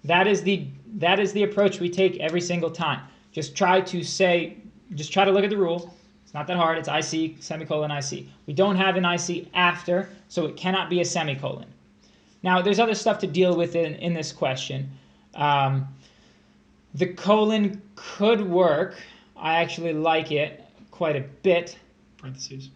That is the approach we take every single time. Just try to look at the rule. It's not that hard. It's IC, semicolon, IC. We don't have an IC after, so it cannot be a semicolon. Now, there's other stuff to deal with in this question. The colon could work. I actually like it quite a bit. Parentheses.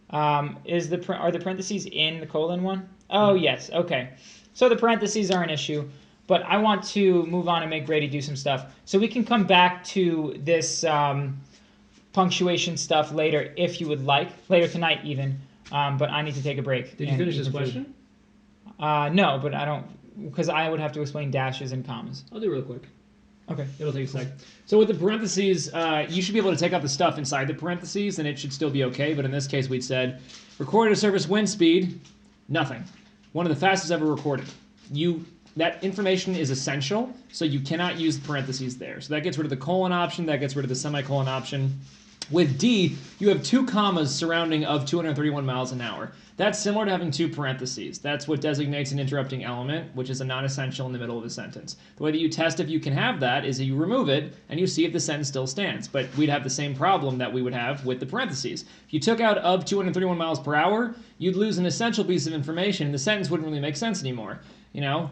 Are the parentheses in the colon one? Oh, yes. Okay. So the parentheses are an issue, but I want to move on and make Grady do some stuff. So we can come back to this punctuation stuff later if you would like, later tonight even, but I need to take a break. Did you finish this question? No, but I don't, because I would have to explain dashes and commas. I'll do it real quick. Okay. It'll take a sec. So with the parentheses, you should be able to take out the stuff inside the parentheses, and it should still be okay. But in this case, we'd said, recorded a surface wind speed, nothing. One of the fastest ever recorded. That information is essential, so you cannot use the parentheses there. So that gets rid of the colon option, that gets rid of the semicolon option. With D, you have two commas surrounding of 231 miles an hour. That's similar to having two parentheses. That's what designates an interrupting element, which is a non-essential in the middle of a sentence. The way that you test if you can have that is that you remove it, and you see if the sentence still stands. But we'd have the same problem that we would have with the parentheses. If you took out of 231 miles per hour, you'd lose an essential piece of information, and the sentence wouldn't really make sense anymore.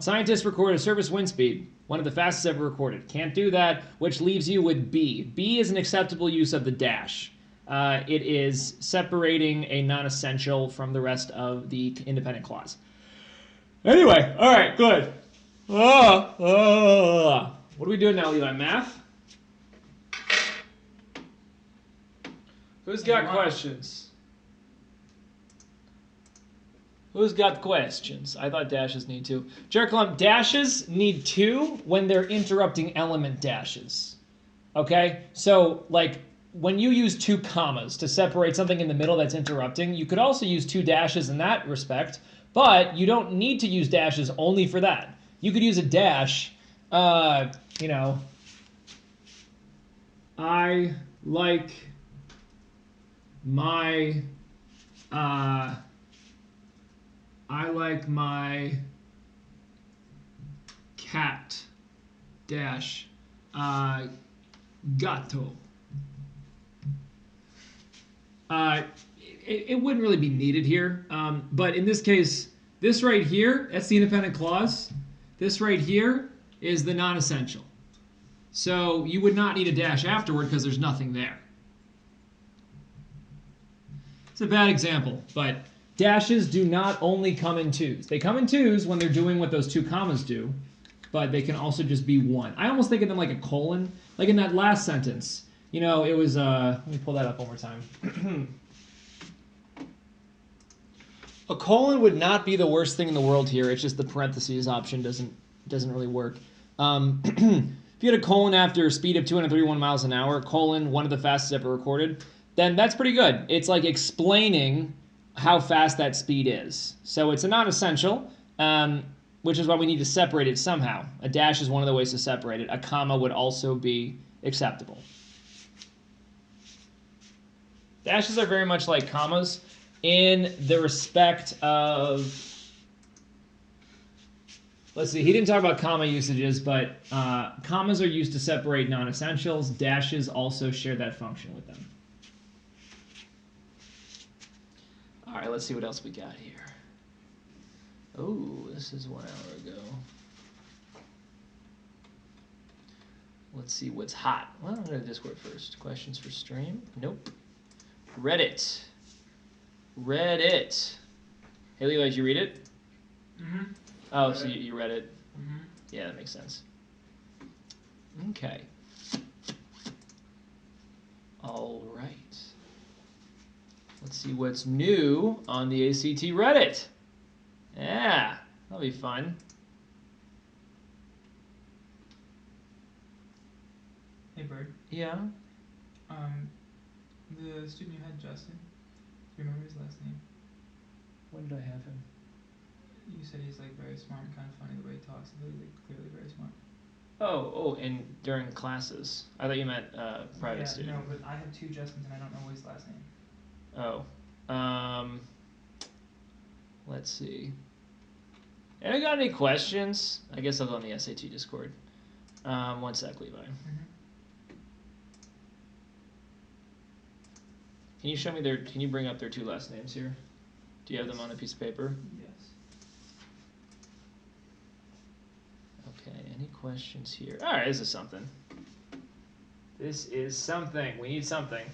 Scientists recorded a surface wind speed, one of the fastest ever recorded. Can't do that, which leaves you with B. B is an acceptable use of the dash. It is separating a non-essential from the rest of the independent clause. Anyway, all right, good. What are we doing now, Levi? Math? Who's got questions? Who's got questions? I thought dashes need two. Jerklump, dashes need two when they're interrupting element dashes. Okay? So, when you use two commas to separate something in the middle that's interrupting, you could also use two dashes in that respect, but you don't need to use dashes only for that. You could use a dash, I like my cat dash gato. It wouldn't really be needed here, but in this case, this right here, that's the independent clause. This right here is the non-essential. So you would not need a dash afterward because there's nothing there. It's a bad example, but dashes do not only come in twos. They come in twos when they're doing what those two commas do, but they can also just be one. I almost think of them like a colon. Like in that last sentence, it was, let me pull that up one more time. A colon would not be the worst thing in the world here. It's just the parentheses option doesn't really work. If you had a colon after a speed of 231 miles an hour, colon, one of the fastest ever recorded, then that's pretty good. It's like explaining how fast that speed is. So it's a non-essential, which is why we need to separate it somehow. A dash is one of the ways to separate it. A comma would also be acceptable. Dashes are very much like commas in the respect of, let's see, he didn't talk about comma usages, but commas are used to separate non-essentials. Dashes also share that function with them. All right, let's see what else we got here. Oh, this is 1 hour ago. Let's see what's hot. Well, I'm going to Discord first. Questions for stream? Nope. Reddit. Reddit. Hey, Levi, did you read it? Mm-hmm. Oh, so you read it. Mm-hmm. Yeah, that makes sense. Okay. All right. Let's see what's new on the ACT Reddit. Yeah, that'll be fun. Hey, Bird. Yeah. The student you had, Justin. Do you remember his last name? When did I have him? You said he's like very smart and kind of funny the way he talks. He's really clearly very smart. Oh, and during classes. I thought you meant private student. No, but I have two Justins and I don't know his last name. Oh. Let's see. Anyone got any questions? I guess I'll go on the SAT Discord. One sec, Levi. Mm-hmm. Can you show me can you bring up their two last names here? Do you have them on a piece of paper? Yes. Okay, any questions here? All right, this is something. This is something. We need something.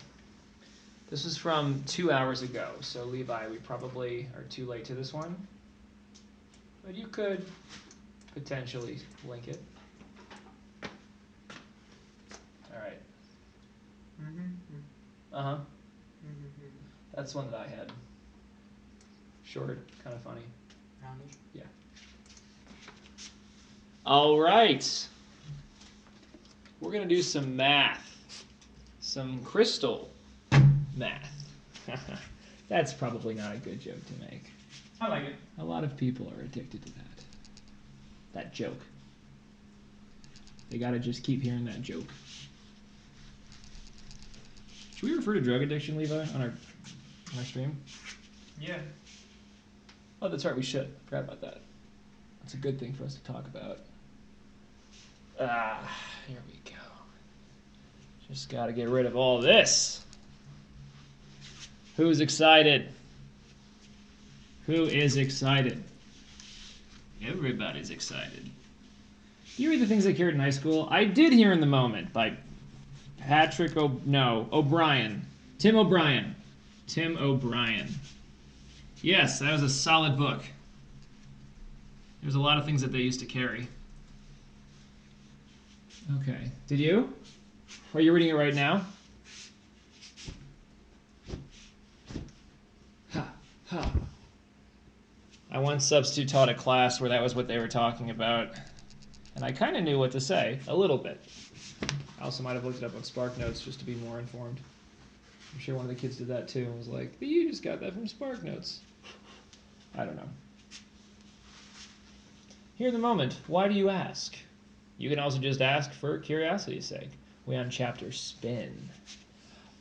This is from 2 hours ago, so Levi, we probably are too late to this one. But you could potentially link it. All right. Mm-hmm. Uh-huh. Mm-hmm. That's one that I had. Short, kind of funny. Roundish. Yeah. All right. We're going to do some math. Some crystal math. That's probably not a good joke to make. I like it. A lot of people are addicted to that. That joke. They got to just keep hearing that joke. Should we refer to drug addiction, Levi, on our stream? Yeah. Oh, that's right, we should. Forgot about that. That's a good thing for us to talk about. Here we go. Just got to get rid of all this. Who's excited? Who is excited? Everybody's excited. You read the things I cared in high school? I did Here in the Moment by O'Brien. Tim O'Brien. Tim O'Brien. Yes, that was a solid book. There's a lot of things that they used to carry. Okay. Did you? Are you reading it right now? Ha. I once substitute taught a class where that was what they were talking about. And I kind of knew what to say, a little bit. I also might have looked it up on SparkNotes just to be more informed. I'm sure one of the kids did that too and was like, you just got that from SparkNotes. I don't know. Here in the moment, why do you ask? You can also just ask for curiosity's sake. We're on chapter spin.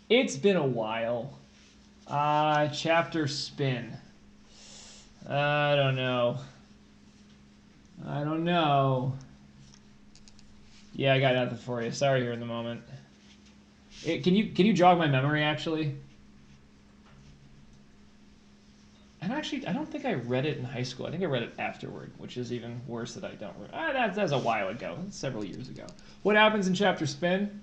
It's been a while. Chapter spin. I don't know. Yeah, I got nothing for you. Sorry, Here in the Moment. Can you jog my memory, actually? And actually, I don't think I read it in high school. I think I read it afterward, which is even worse that I don't remember. That's a while ago. That's several years ago. What happens in chapter spin?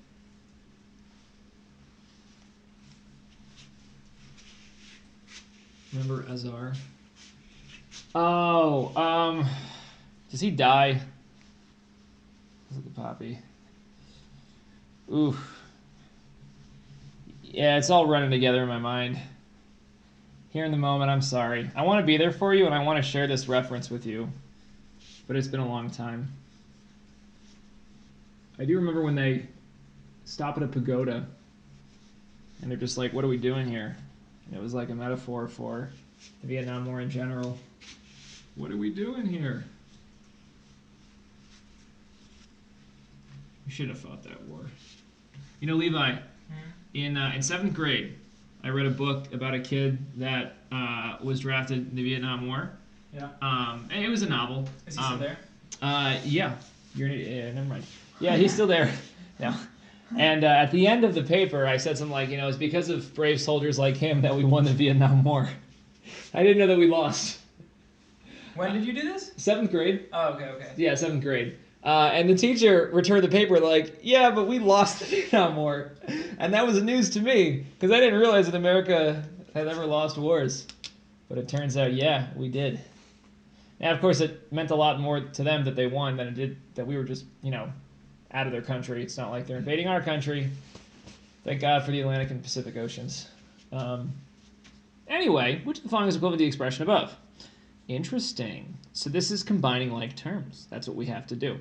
Remember Azar? Oh, does he die? Look at the poppy. Oof. Yeah, it's all running together in my mind. Here in the moment, I'm sorry. I want to be there for you, and I want to share this reference with you. But it's been a long time. I do remember when they stop at a pagoda, and they're just like, what are we doing here? And it was like a metaphor for the Vietnam War in general. What are we doing here? We should have fought that war. You know, Levi, in 7th grade, I read a book about a kid that was drafted in the Vietnam War. Yeah. And it was a novel. Is he still there? Yeah. Never mind. Yeah, he's still there. No. And at the end of the paper, I said something like, you know, it's because of brave soldiers like him that we won the Vietnam War. I didn't know that we lost. When did you do this? 7th grade. Oh, okay. Yeah, 7th grade. And the teacher returned the paper like, yeah, but we lost the Vietnam War. And that was news to me, because I didn't realize that America had ever lost wars. But it turns out, yeah, we did. And of course, it meant a lot more to them that they won than it did that we were just, you know, out of their country. It's not like they're invading our country. Thank God for the Atlantic and Pacific Oceans. Anyway, which of the following is equivalent to the expression above? Interesting. So this is combining like terms. That's what we have to do.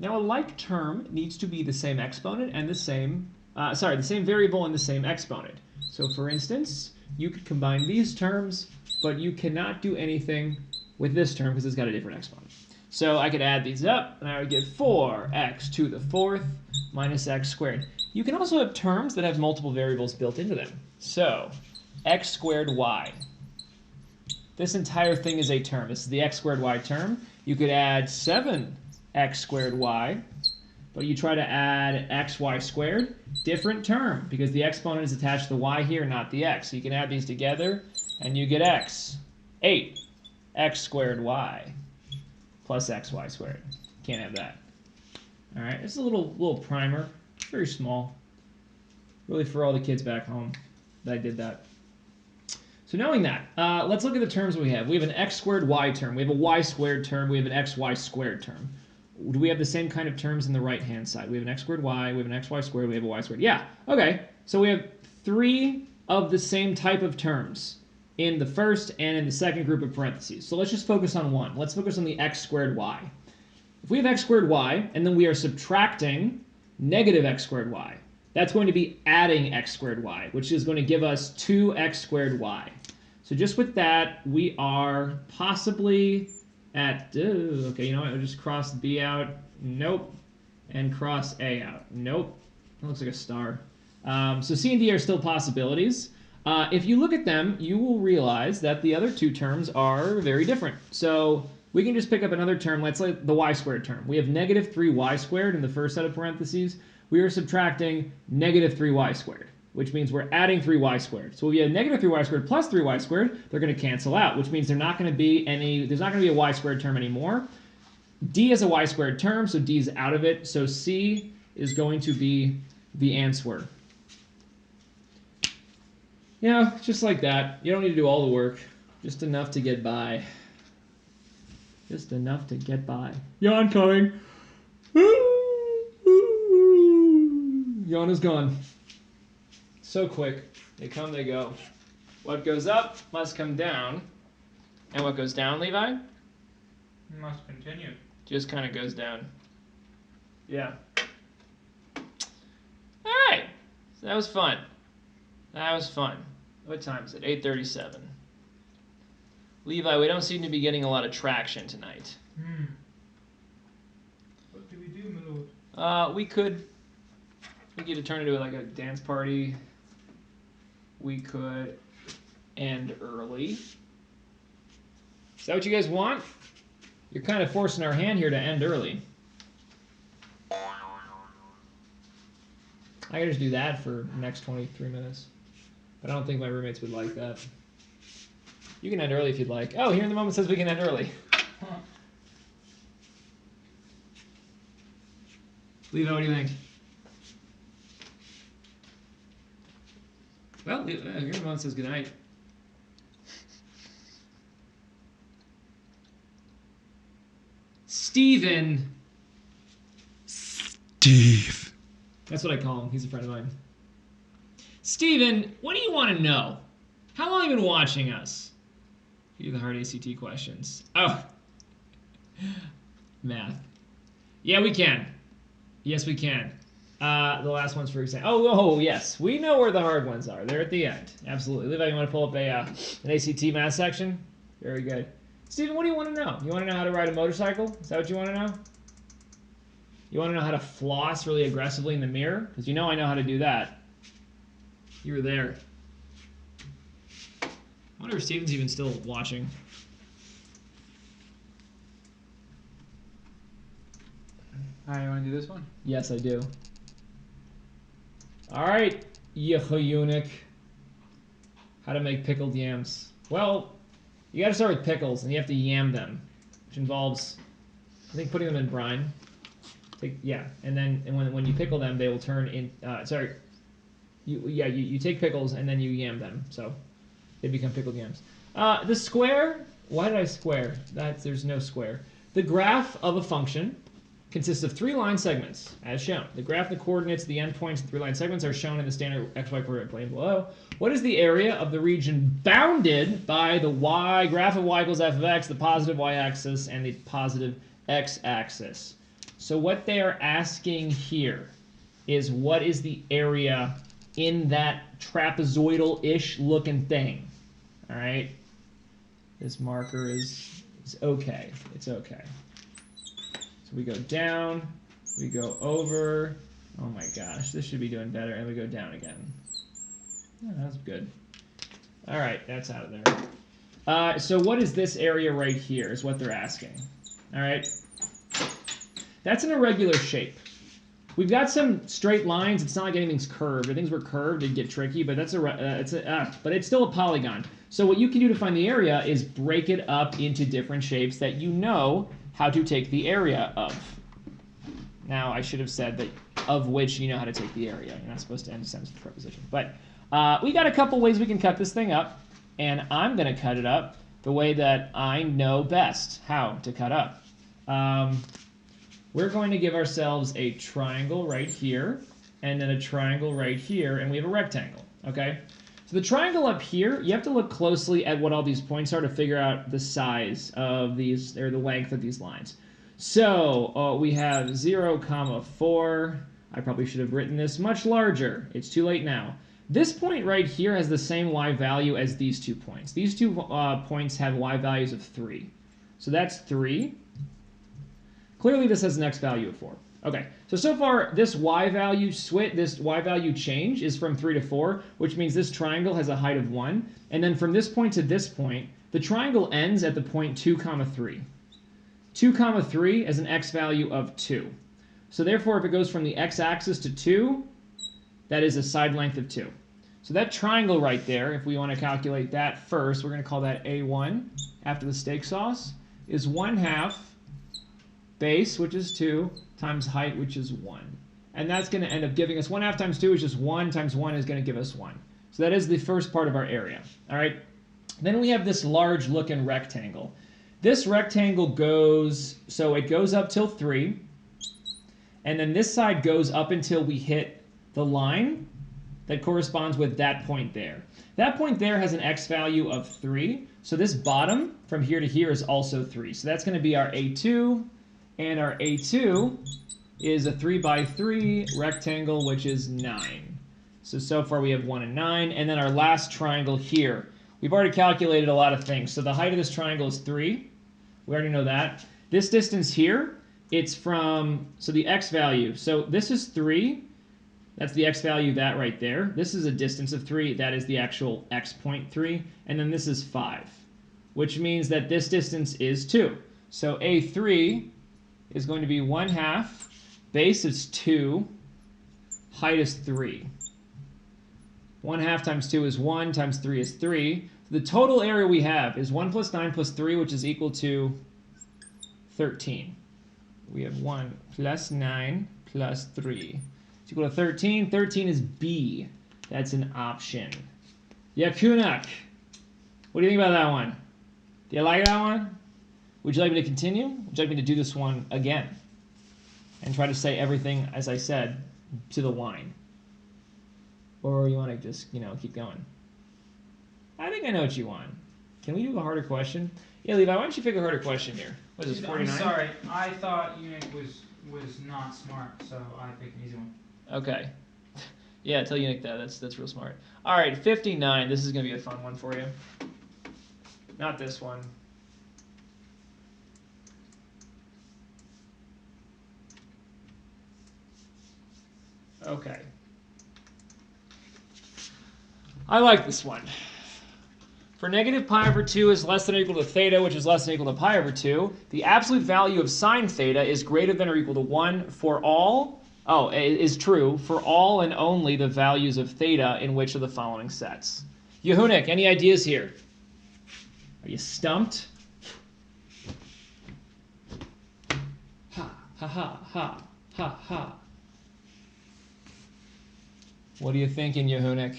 Now a like term needs to be the same exponent and the same variable and the same exponent. So for instance, you could combine these terms, but you cannot do anything with this term because it's got a different exponent. So I could add these up, and I would get 4x to the 4th minus x squared. You can also have terms that have multiple variables built into them. So x squared y. This entire thing is a term. This is the x squared y term. You could add 7x squared y, but you try to add xy squared, different term, because the exponent is attached to the y here, not the x. So you can add these together, and you get x. 8x squared y plus xy squared. Can't have that. All right, this is a little primer, very small, really for all the kids back home that I did that. So knowing that, let's look at the terms we have. We have an x squared y term, we have a y squared term, we have an xy squared term. Do we have the same kind of terms in the right-hand side? We have an x squared y, we have an xy squared, we have a y squared. Yeah, okay. So we have 3 of the same type of terms in the first and in the second group of parentheses. So let's just focus on one. Let's focus on the x squared y. If we have x squared y, and then we are subtracting negative x squared y, that's going to be adding x squared y, which is going to give us 2x squared y. So just with that, we are possibly at, okay, you know what, I'll just cross b out, nope, and cross a out, nope, that looks like a star. So C and D are still possibilities. If you look at them, you will realize that the other 2 terms are very different. So we can just pick up another term, let's say the y squared term. We have negative 3y squared in the first set of parentheses. We are subtracting negative 3y squared, which means we're adding 3y squared. So if you have negative 3y squared plus 3y squared, they're going to cancel out, which means there's not going to be a y squared term anymore. D is a y squared term, so D is out of it. So C is going to be the answer. Yeah, just like that. You don't need to do all the work. Just enough to get by. Just enough to get by. Yawn coming. Yawn is gone. So quick. They come, they go. What goes up must come down. And what goes down, Levi? Must continue. Just kind of goes down. Yeah. All right. So that was fun. That was fun. What time is it? 8:37. Levi, we don't seem to be getting a lot of traction tonight. What do we do, my lord? We could turn into like a dance party. We could end early. Is that what you guys want? You're kind of forcing our hand here to end early. I could just do that for the next 23 minutes. But I don't think my roommates would like that. You can end early if you'd like. Oh, here in the moment says we can end early. Huh. Levi, what do you think? Well, here in the moment says good night. Steven. Steve. That's what I call him. He's a friend of mine. Steven, what do you want to know? How long have you been watching us? Here are the hard ACT questions. Oh. Math. Yeah, we can. Yes, we can. The last one's for example. Oh, yes. We know where the hard ones are. They're at the end. Absolutely. Levi, you want to pull up an ACT math section? Very good. Steven, what do you want to know? You want to know how to ride a motorcycle? Is that what you want to know? You want to know how to floss really aggressively in the mirror? Because you know I know how to do that. You were there. I wonder if Steven's even still watching. Alright, you want to do this one? Yes, I do. All right, eunuch. How to make pickled yams. Well, you got to start with pickles, and you have to yam them, which involves, I think, putting them in brine. And then when you pickle them, they will turn in. You take pickles and then you yam them, so they become pickled yams. The square. Why did I square? There's no square. The graph of a function consists of 3 line segments, as shown. The graph, the coordinates, the endpoints, and 3 line segments are shown in the standard xy coordinate plane below. What is the area of the region bounded by the graph of y equals f of x, the positive y-axis, and the positive x-axis? So what they are asking here is what is the area in that trapezoidal-ish looking thing? All right? This marker is okay. It's okay. So we go down, we go over. Oh my gosh, this should be doing better. And we go down again. Oh, that's good. All right, that's out of there. So what is this area right here is what they're asking. All right. That's an irregular shape. We've got some straight lines. It's not like anything's curved. If things were curved, it'd get tricky, but but it's still a polygon. So what you can do to find the area is break it up into different shapes that you know how to take the area of. Now, I should have said that of which you know how to take the area. You're not supposed to end a sentence with a preposition. But we got a couple ways we can cut this thing up, and I'm going to cut it up the way that I know best how to cut up. We're going to give ourselves a triangle right here, and then a triangle right here, and we have a rectangle, okay? So the triangle up here, you have to look closely at what all these points are to figure out the size of these, or the length of these lines. So we have 0, 4. I probably should have written this much larger. It's too late now. This point right here has the same y value as these 2 points. These 2 points have y values of 3. So that's 3. Clearly, this has an x value of 4. Okay, so far, this y value change is from 3 to 4, which means this triangle has a height of 1. And then from this point to this point, the triangle ends at the point 2, 3. 2, 3 is an x value of 2. So therefore, if it goes from the x-axis to 2, that is a side length of 2. So that triangle right there, if we want to calculate that first, we're going to call that A1 after the steak sauce, is 1/2 base, which is 2, times height, which is 1. And that's going to end up giving us 1/2 times 2 is just 1 times 1 is going to give us 1. So that is the first part of our area. All right. Then we have this large looking rectangle. This rectangle goes up till 3. And then this side goes up until we hit the line that corresponds with that point there. That point there has an x value of 3. So this bottom from here to here is also 3. So that's going to be our A2. And our A2 is a 3 by 3 rectangle, which is 9. So far we have 1 and 9. And then our last triangle here. We've already calculated a lot of things. So the height of this triangle is 3. We already know that. This distance here, it's from, so the x value. So this is 3. That's the x value, that right there. This is a distance of 3. That is the actual x point 3. And then this is 5, which means that this distance is 2. So A3 is going to be 1/2. Base is 2. Height is 3. 1/2 times 2 is 1, times 3 is 3. So the total area we have is 1 plus 9 plus 3, which is equal to 13. We have 1 plus 9 plus 3. It's equal to 13. 13 is B. That's an option. Yakunak. What do you think about that one? Do you like that one? Would you like me to continue? Would you like me to do this one again? And try to say everything, as I said, to the line? Or you want to just, keep going? I think I know what you want. Can we do a harder question? Yeah, Levi, why don't you pick a harder question here? What is this, Dude, 49? I'm sorry. I thought Eunuch was not smart, so I picked an easy one. Okay. Yeah, tell Eunuch that. That's real smart. All right, 59. This is going to be a fun one for you. Not this one. Okay. I like this one. For negative pi over 2 is less than or equal to theta, which is less than or equal to pi over 2, the absolute value of sine theta is greater than or equal to 1 for all, is true, for all and only the values of theta in which of the following sets. Yehunik, any ideas here? Are you stumped? Ha, ha, ha, ha, ha, ha. What are you thinking, Yehunik?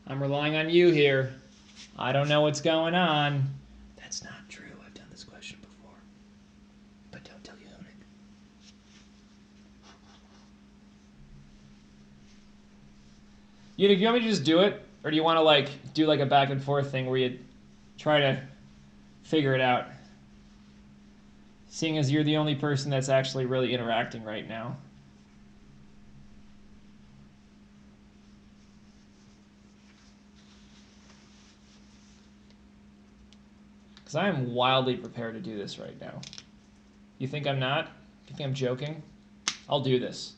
I'm relying on you here. I don't know what's going on. That's not true. I've done this question before. But don't tell Yehunik. Yehunik, do you want me to just do it? Or do you want to do a back and forth thing where you try to figure it out? Seeing as you're the only person that's actually really interacting right now. Because I am wildly prepared to do this right now. You think I'm not? You think I'm joking? I'll do this.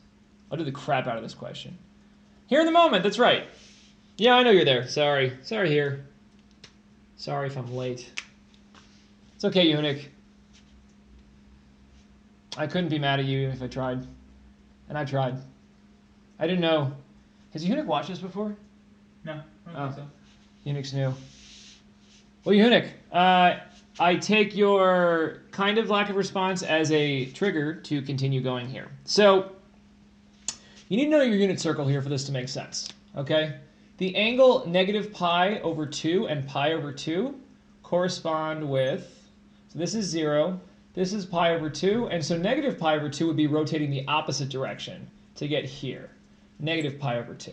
I'll do the crap out of this question. Here in the moment, that's right. Yeah, I know you're there. Sorry. Sorry here. Sorry if I'm late. It's okay, Eunuch. I couldn't be mad at you if I tried. And I tried. I didn't know. Has Eunuch watched this before? No, I don't think so. Eunuch's new. Well, Eunuch, I take your kind of lack of response as a trigger to continue going here. So, you need to know your unit circle here for this to make sense, okay? The angle negative pi over 2 and pi over 2 correspond with, so this is 0, this is pi over 2, and so negative pi over 2 would be rotating the opposite direction to get here, negative pi over 2.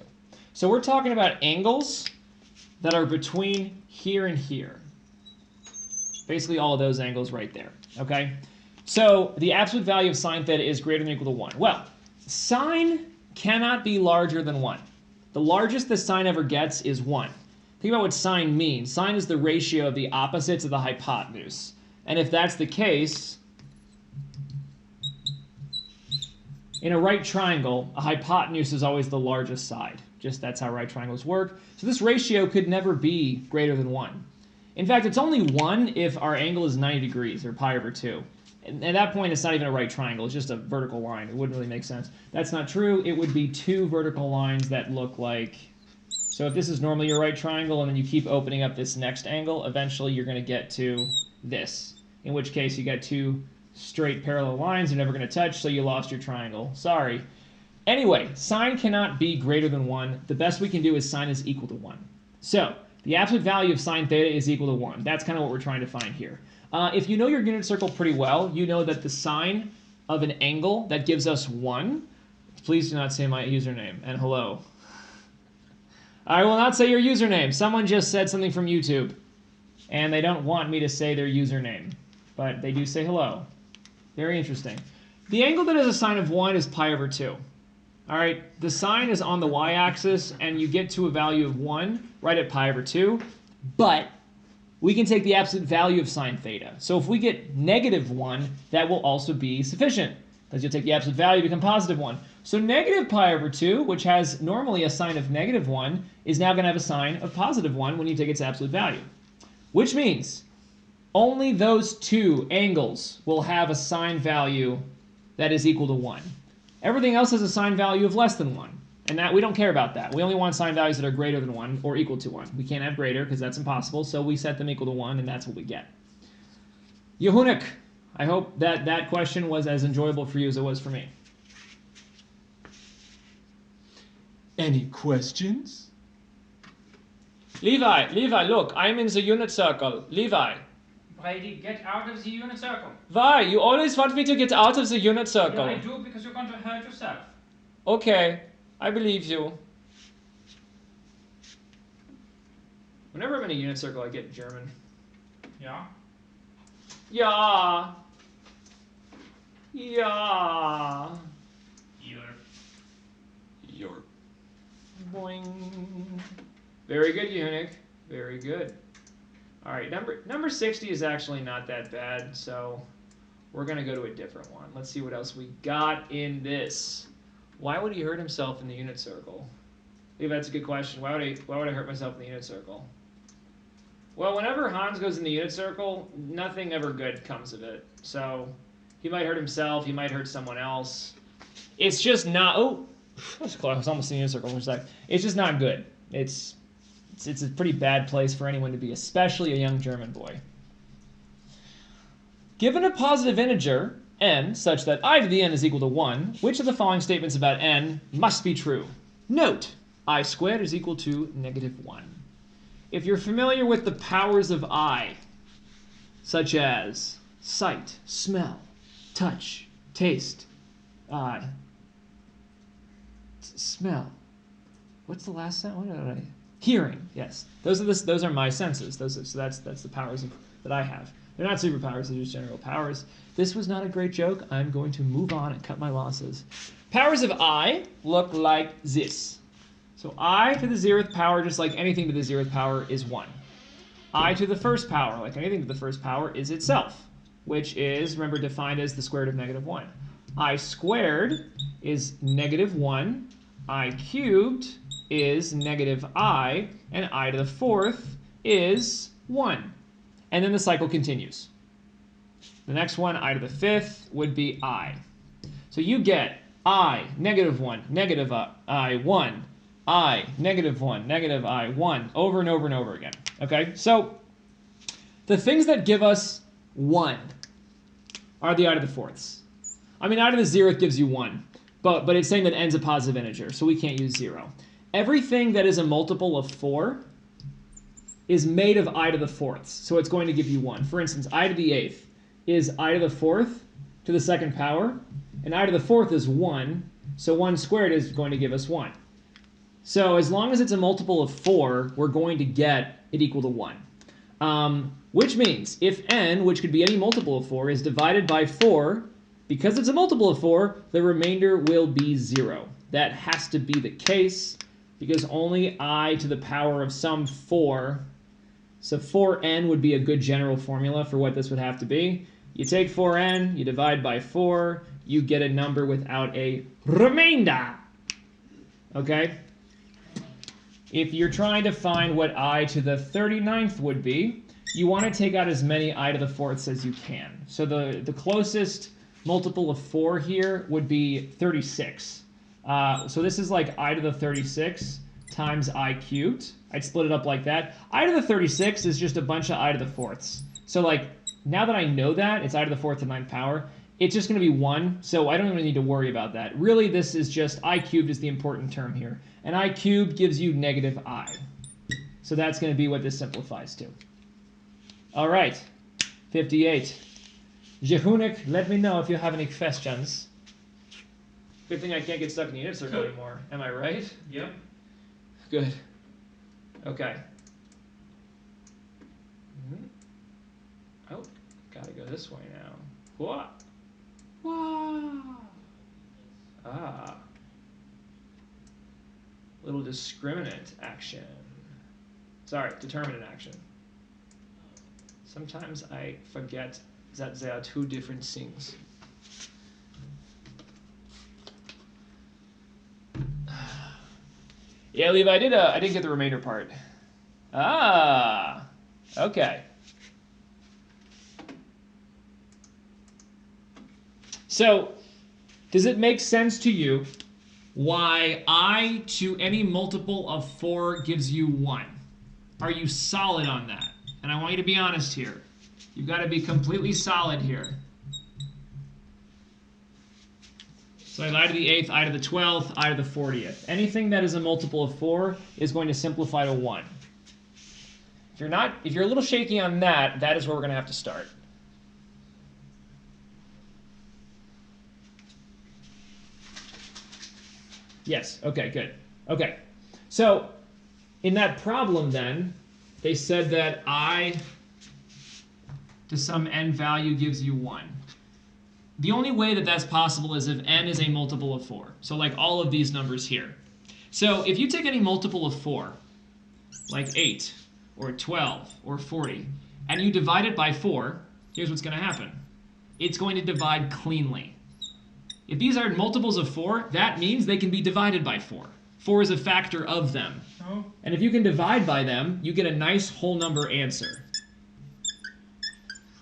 So we're talking about angles that are between here and here. Basically all of those angles right there, okay? So the absolute value of sine theta is greater than or equal to 1. Well, sine cannot be larger than 1. The largest the sine ever gets is 1. Think about what sine means. Sine is the ratio of the opposites of the hypotenuse. And if that's the case, in a right triangle, a hypotenuse is always the largest side. Just that's how right triangles work. So this ratio could never be greater than 1. In fact, it's only 1 if our angle is 90 degrees, or pi over 2. And at that point, it's not even a right triangle. It's just a vertical line. It wouldn't really make sense. That's not true. It would be 2 vertical lines that look like... So if this is normally your right triangle, and then you keep opening up this next angle, eventually you're going to get to this. In which case, you get 2 straight parallel lines. They're never going to touch, so you lost your triangle. Sorry. Anyway, sine cannot be greater than 1. The best we can do is sine is equal to 1. So the absolute value of sine theta is equal to 1. That's kind of what we're trying to find here. If you know your unit circle pretty well, you know that the sine of an angle that gives us 1, please do not say my username, and hello. I will not say your username. Someone just said something from YouTube, and they don't want me to say their username, but they do say hello. Very interesting. The angle that has a sine of 1 is pi over 2. All right, the sine is on the y-axis, and you get to a value of 1 right at pi over 2, but we can take the absolute value of sine theta. So if we get negative 1, that will also be sufficient, because you'll take the absolute value, become positive 1. So negative pi over 2, which has normally a sine of negative 1, is now going to have a sine of positive 1 when you take its absolute value, which means only those 2 angles will have a sine value that is equal to 1. Everything else has a sine value of less than 1. And that we don't care about that. We only want sine values that are greater than 1 or equal to 1. We can't have greater because that's impossible, so we set them equal to 1, and that's what we get. Yehunik, I hope that that question was as enjoyable for you as it was for me. Any questions? Levi, look, I'm in the unit circle. Levi. Brady, get out of the unit circle. Why? You always want me to get out of the unit circle. Yeah, I do, because you're going to hurt yourself. Okay, I believe you. Whenever I'm in a unit circle, I get German. Yeah. Yeah. Yeah. Your. Boing. Very good, eunuch. Very good. All right, number 60 is actually not that bad, so we're gonna go to a different one. Let's see what else we got in this. Why would he hurt himself in the unit circle? I think that's a good question. Why would I hurt myself in the unit circle? Well, whenever Hans goes in the unit circle, nothing ever good comes of it. So he might hurt himself. He might hurt someone else. It's just not. Oh, that's close. I was almost in the unit circle for a sec. It's just not good. It's a pretty bad place for anyone to be, especially a young German boy. Given a positive integer, n, such that I to the n is equal to 1, which of the following statements about n must be true? Note, I squared is equal to negative 1. If you're familiar with the powers of I, such as sight, smell, touch, taste, smell. What's the last sound? What did I? Hearing. Yes, those are my senses. So that's the powers that I have. They're not superpowers. They're just general powers. This was not a great joke. I'm going to move on and cut my losses. Powers of I look like this. So I to the 0th power, just like anything to the 0th power, is 1. I to the 1st power, like anything to the 1st power, is itself, which is, remember, defined as the square root of negative 1. I squared is negative 1. I cubed is negative I, and I to the 4th is 1. And then the cycle continues. The next one, I to the 5th, would be I. So you get I, negative 1, negative I, 1, I, negative 1, negative I, 1, over and over and over again. Okay, so the things that give us 1 are the I to the 4ths. I mean, I to the 0th gives you 1, but it's saying that n's a positive integer, so we can't use 0. Everything that is a multiple of 4 is made of I to the 4ths, so it's going to give you 1. For instance, I to the 8th is I to the 4th to the 2nd power, and I to the 4th is 1, so 1 squared is going to give us 1. So as long as it's a multiple of 4, we're going to get it equal to 1. Which means if n, which could be any multiple of 4, is divided by 4, because it's a multiple of 4, the remainder will be 0. That has to be the case, because only I to the power of some 4, so 4n would be a good general formula for what this would have to be. You take 4n, you divide by 4, you get a number without a remainder. Okay? If you're trying to find what I to the 39th would be, you want to take out as many I to the 4ths as you can. So the closest multiple of 4 here would be 36. So this is like I to the 36 times I cubed. I'd split it up like that. I to the 36 is just a bunch of I to the 4ths. So like, now that I know that, it's I to the 4th to 9th power, it's just going to be 1, so I don't even need to worry about that. Really, this is just I cubed is the important term here. And I cubed gives you negative I. So that's going to be what this simplifies to. All right, 58. Jehunik, let me know if you have any questions. Good thing I can't get stuck in the unit circle anymore. Am I right? Yep. Good. Okay. Oh, gotta go this way now. What? Wow. Ah. Little discriminant action. Sorry, determinant action. Sometimes I forget that there are two different things. Yeah, Levi, I did get the remainder part. Ah, okay. So, does it make sense to you why I to any multiple of 4 gives you 1? Are you solid on that? And I want you to be honest here. You've got to be completely solid here. So I to the 8th, I to the 12th, I to the 40th. Anything that is a multiple of 4 is going to simplify to 1. If you're a little shaky on that, that is where we're going to have to start. Yes, okay, good. Okay, so in that problem then, they said that I to some n value gives you 1. The only way that that's possible is if n is a multiple of 4. So like all of these numbers here. So if you take any multiple of 4, like 8 or 12 or 40, and you divide it by 4, here's what's going to happen. It's going to divide cleanly. If these are multiples of 4, that means they can be divided by 4. 4 is a factor of them. Oh. And if you can divide by them, you get a nice whole number answer,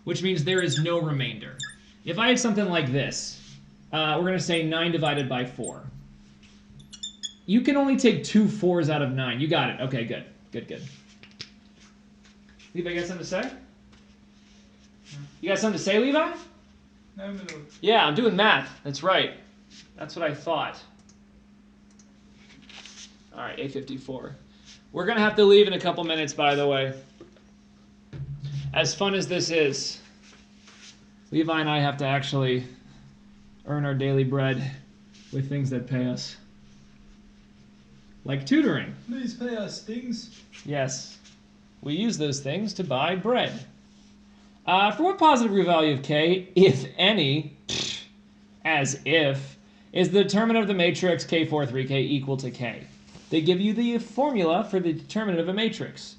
which means there is no remainder. If I had something like this, we're going to say 9 divided by 4. You can only take 2 4s out of 9. You got it. Okay, good. Good. Levi, you got something to say? You got something to say, Levi? No. Yeah, I'm doing math. That's right. That's what I thought. All right, 8:54. We're going to have to leave in a couple minutes, by the way. As fun as this is, Levi and I have to actually earn our daily bread with things that pay us. Like tutoring. Please pay us things. Yes. We use those things to buy bread. For what positive real value of k, if any, as if, is the determinant of the matrix k43k equal to k? They give you the formula for the determinant of a matrix.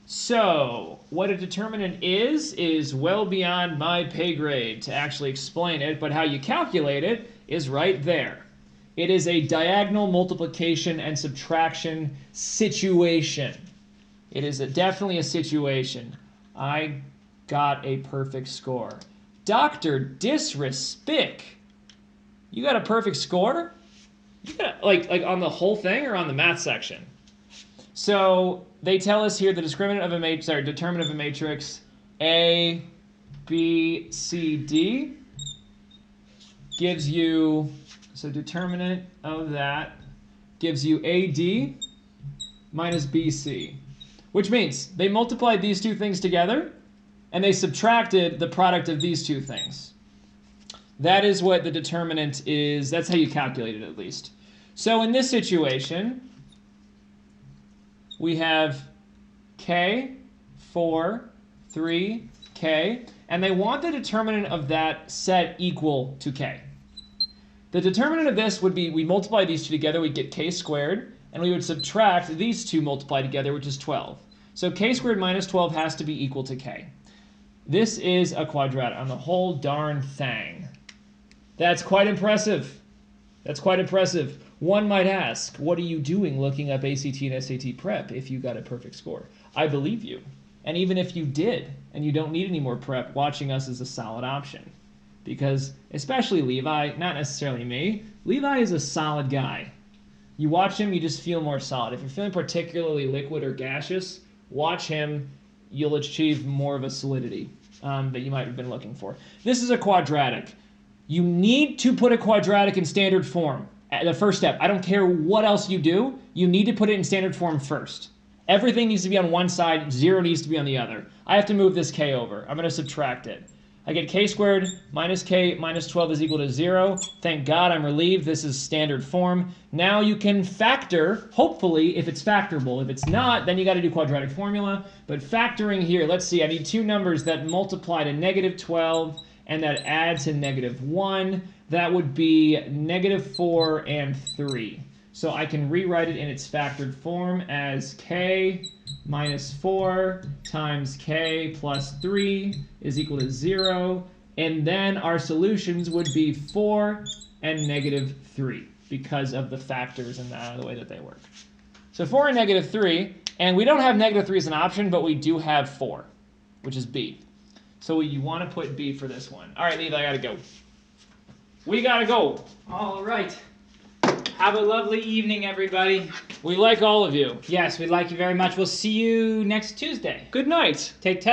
So, what a determinant is well beyond my pay grade to actually explain it, but how you calculate it is right there. It is a diagonal multiplication and subtraction situation. It is definitely a situation. I got a perfect score. Dr. Disrespect. You got a perfect score? You got like on the whole thing or on the math section? So they tell us here the determinant of a matrix A, B, C, D gives you, so determinant of that gives you AD minus BC, which means they multiplied these two things together and they subtracted the product of these two things. That is what the determinant is. That's how you calculate it, at least. So in this situation, we have k, 4, 3, k, and they want the determinant of that set equal to k. The determinant of this would be, we multiply these two together, we'd get k squared, and we would subtract these two multiplied together, which is 12. So k squared minus 12 has to be equal to k. This is a quadratic on the whole darn thing. That's quite impressive. That's quite impressive. One might ask, what are you doing looking up ACT and SAT prep if you got a perfect score? I believe you. And even if you did, and you don't need any more prep, watching us is a solid option. Because, especially Levi, not necessarily me, Levi is a solid guy. You watch him, you just feel more solid. If you're feeling particularly liquid or gaseous, watch him, you'll achieve more of a solidity that you might have been looking for. This is a quadratic. You need to put a quadratic in standard form. The first step. I don't care what else you do, you need to put it in standard form first. Everything needs to be on one side, 0 needs to be on the other. I have to move this k over. I'm going to subtract it. I get k squared minus k minus 12 is equal to 0. Thank God, I'm relieved. This is standard form. Now you can factor, hopefully, if it's factorable. If it's not, then you got to do quadratic formula. But factoring here, let's see, I need two numbers that multiply to negative 12 and that add to negative 1. That would be negative 4 and 3. So I can rewrite it in its factored form as k minus 4 times k plus 3 is equal to 0. And then our solutions would be 4 and negative 3 because of the factors and the way that they work. So 4 and negative 3, and we don't have negative 3 as an option, but we do have 4, which is b. So you want to put b for this one. All right, Levi, I got to go. We got to go. All right. Have a lovely evening, everybody. We like all of you. Yes, we like you very much. We'll see you next Tuesday. Good night. Take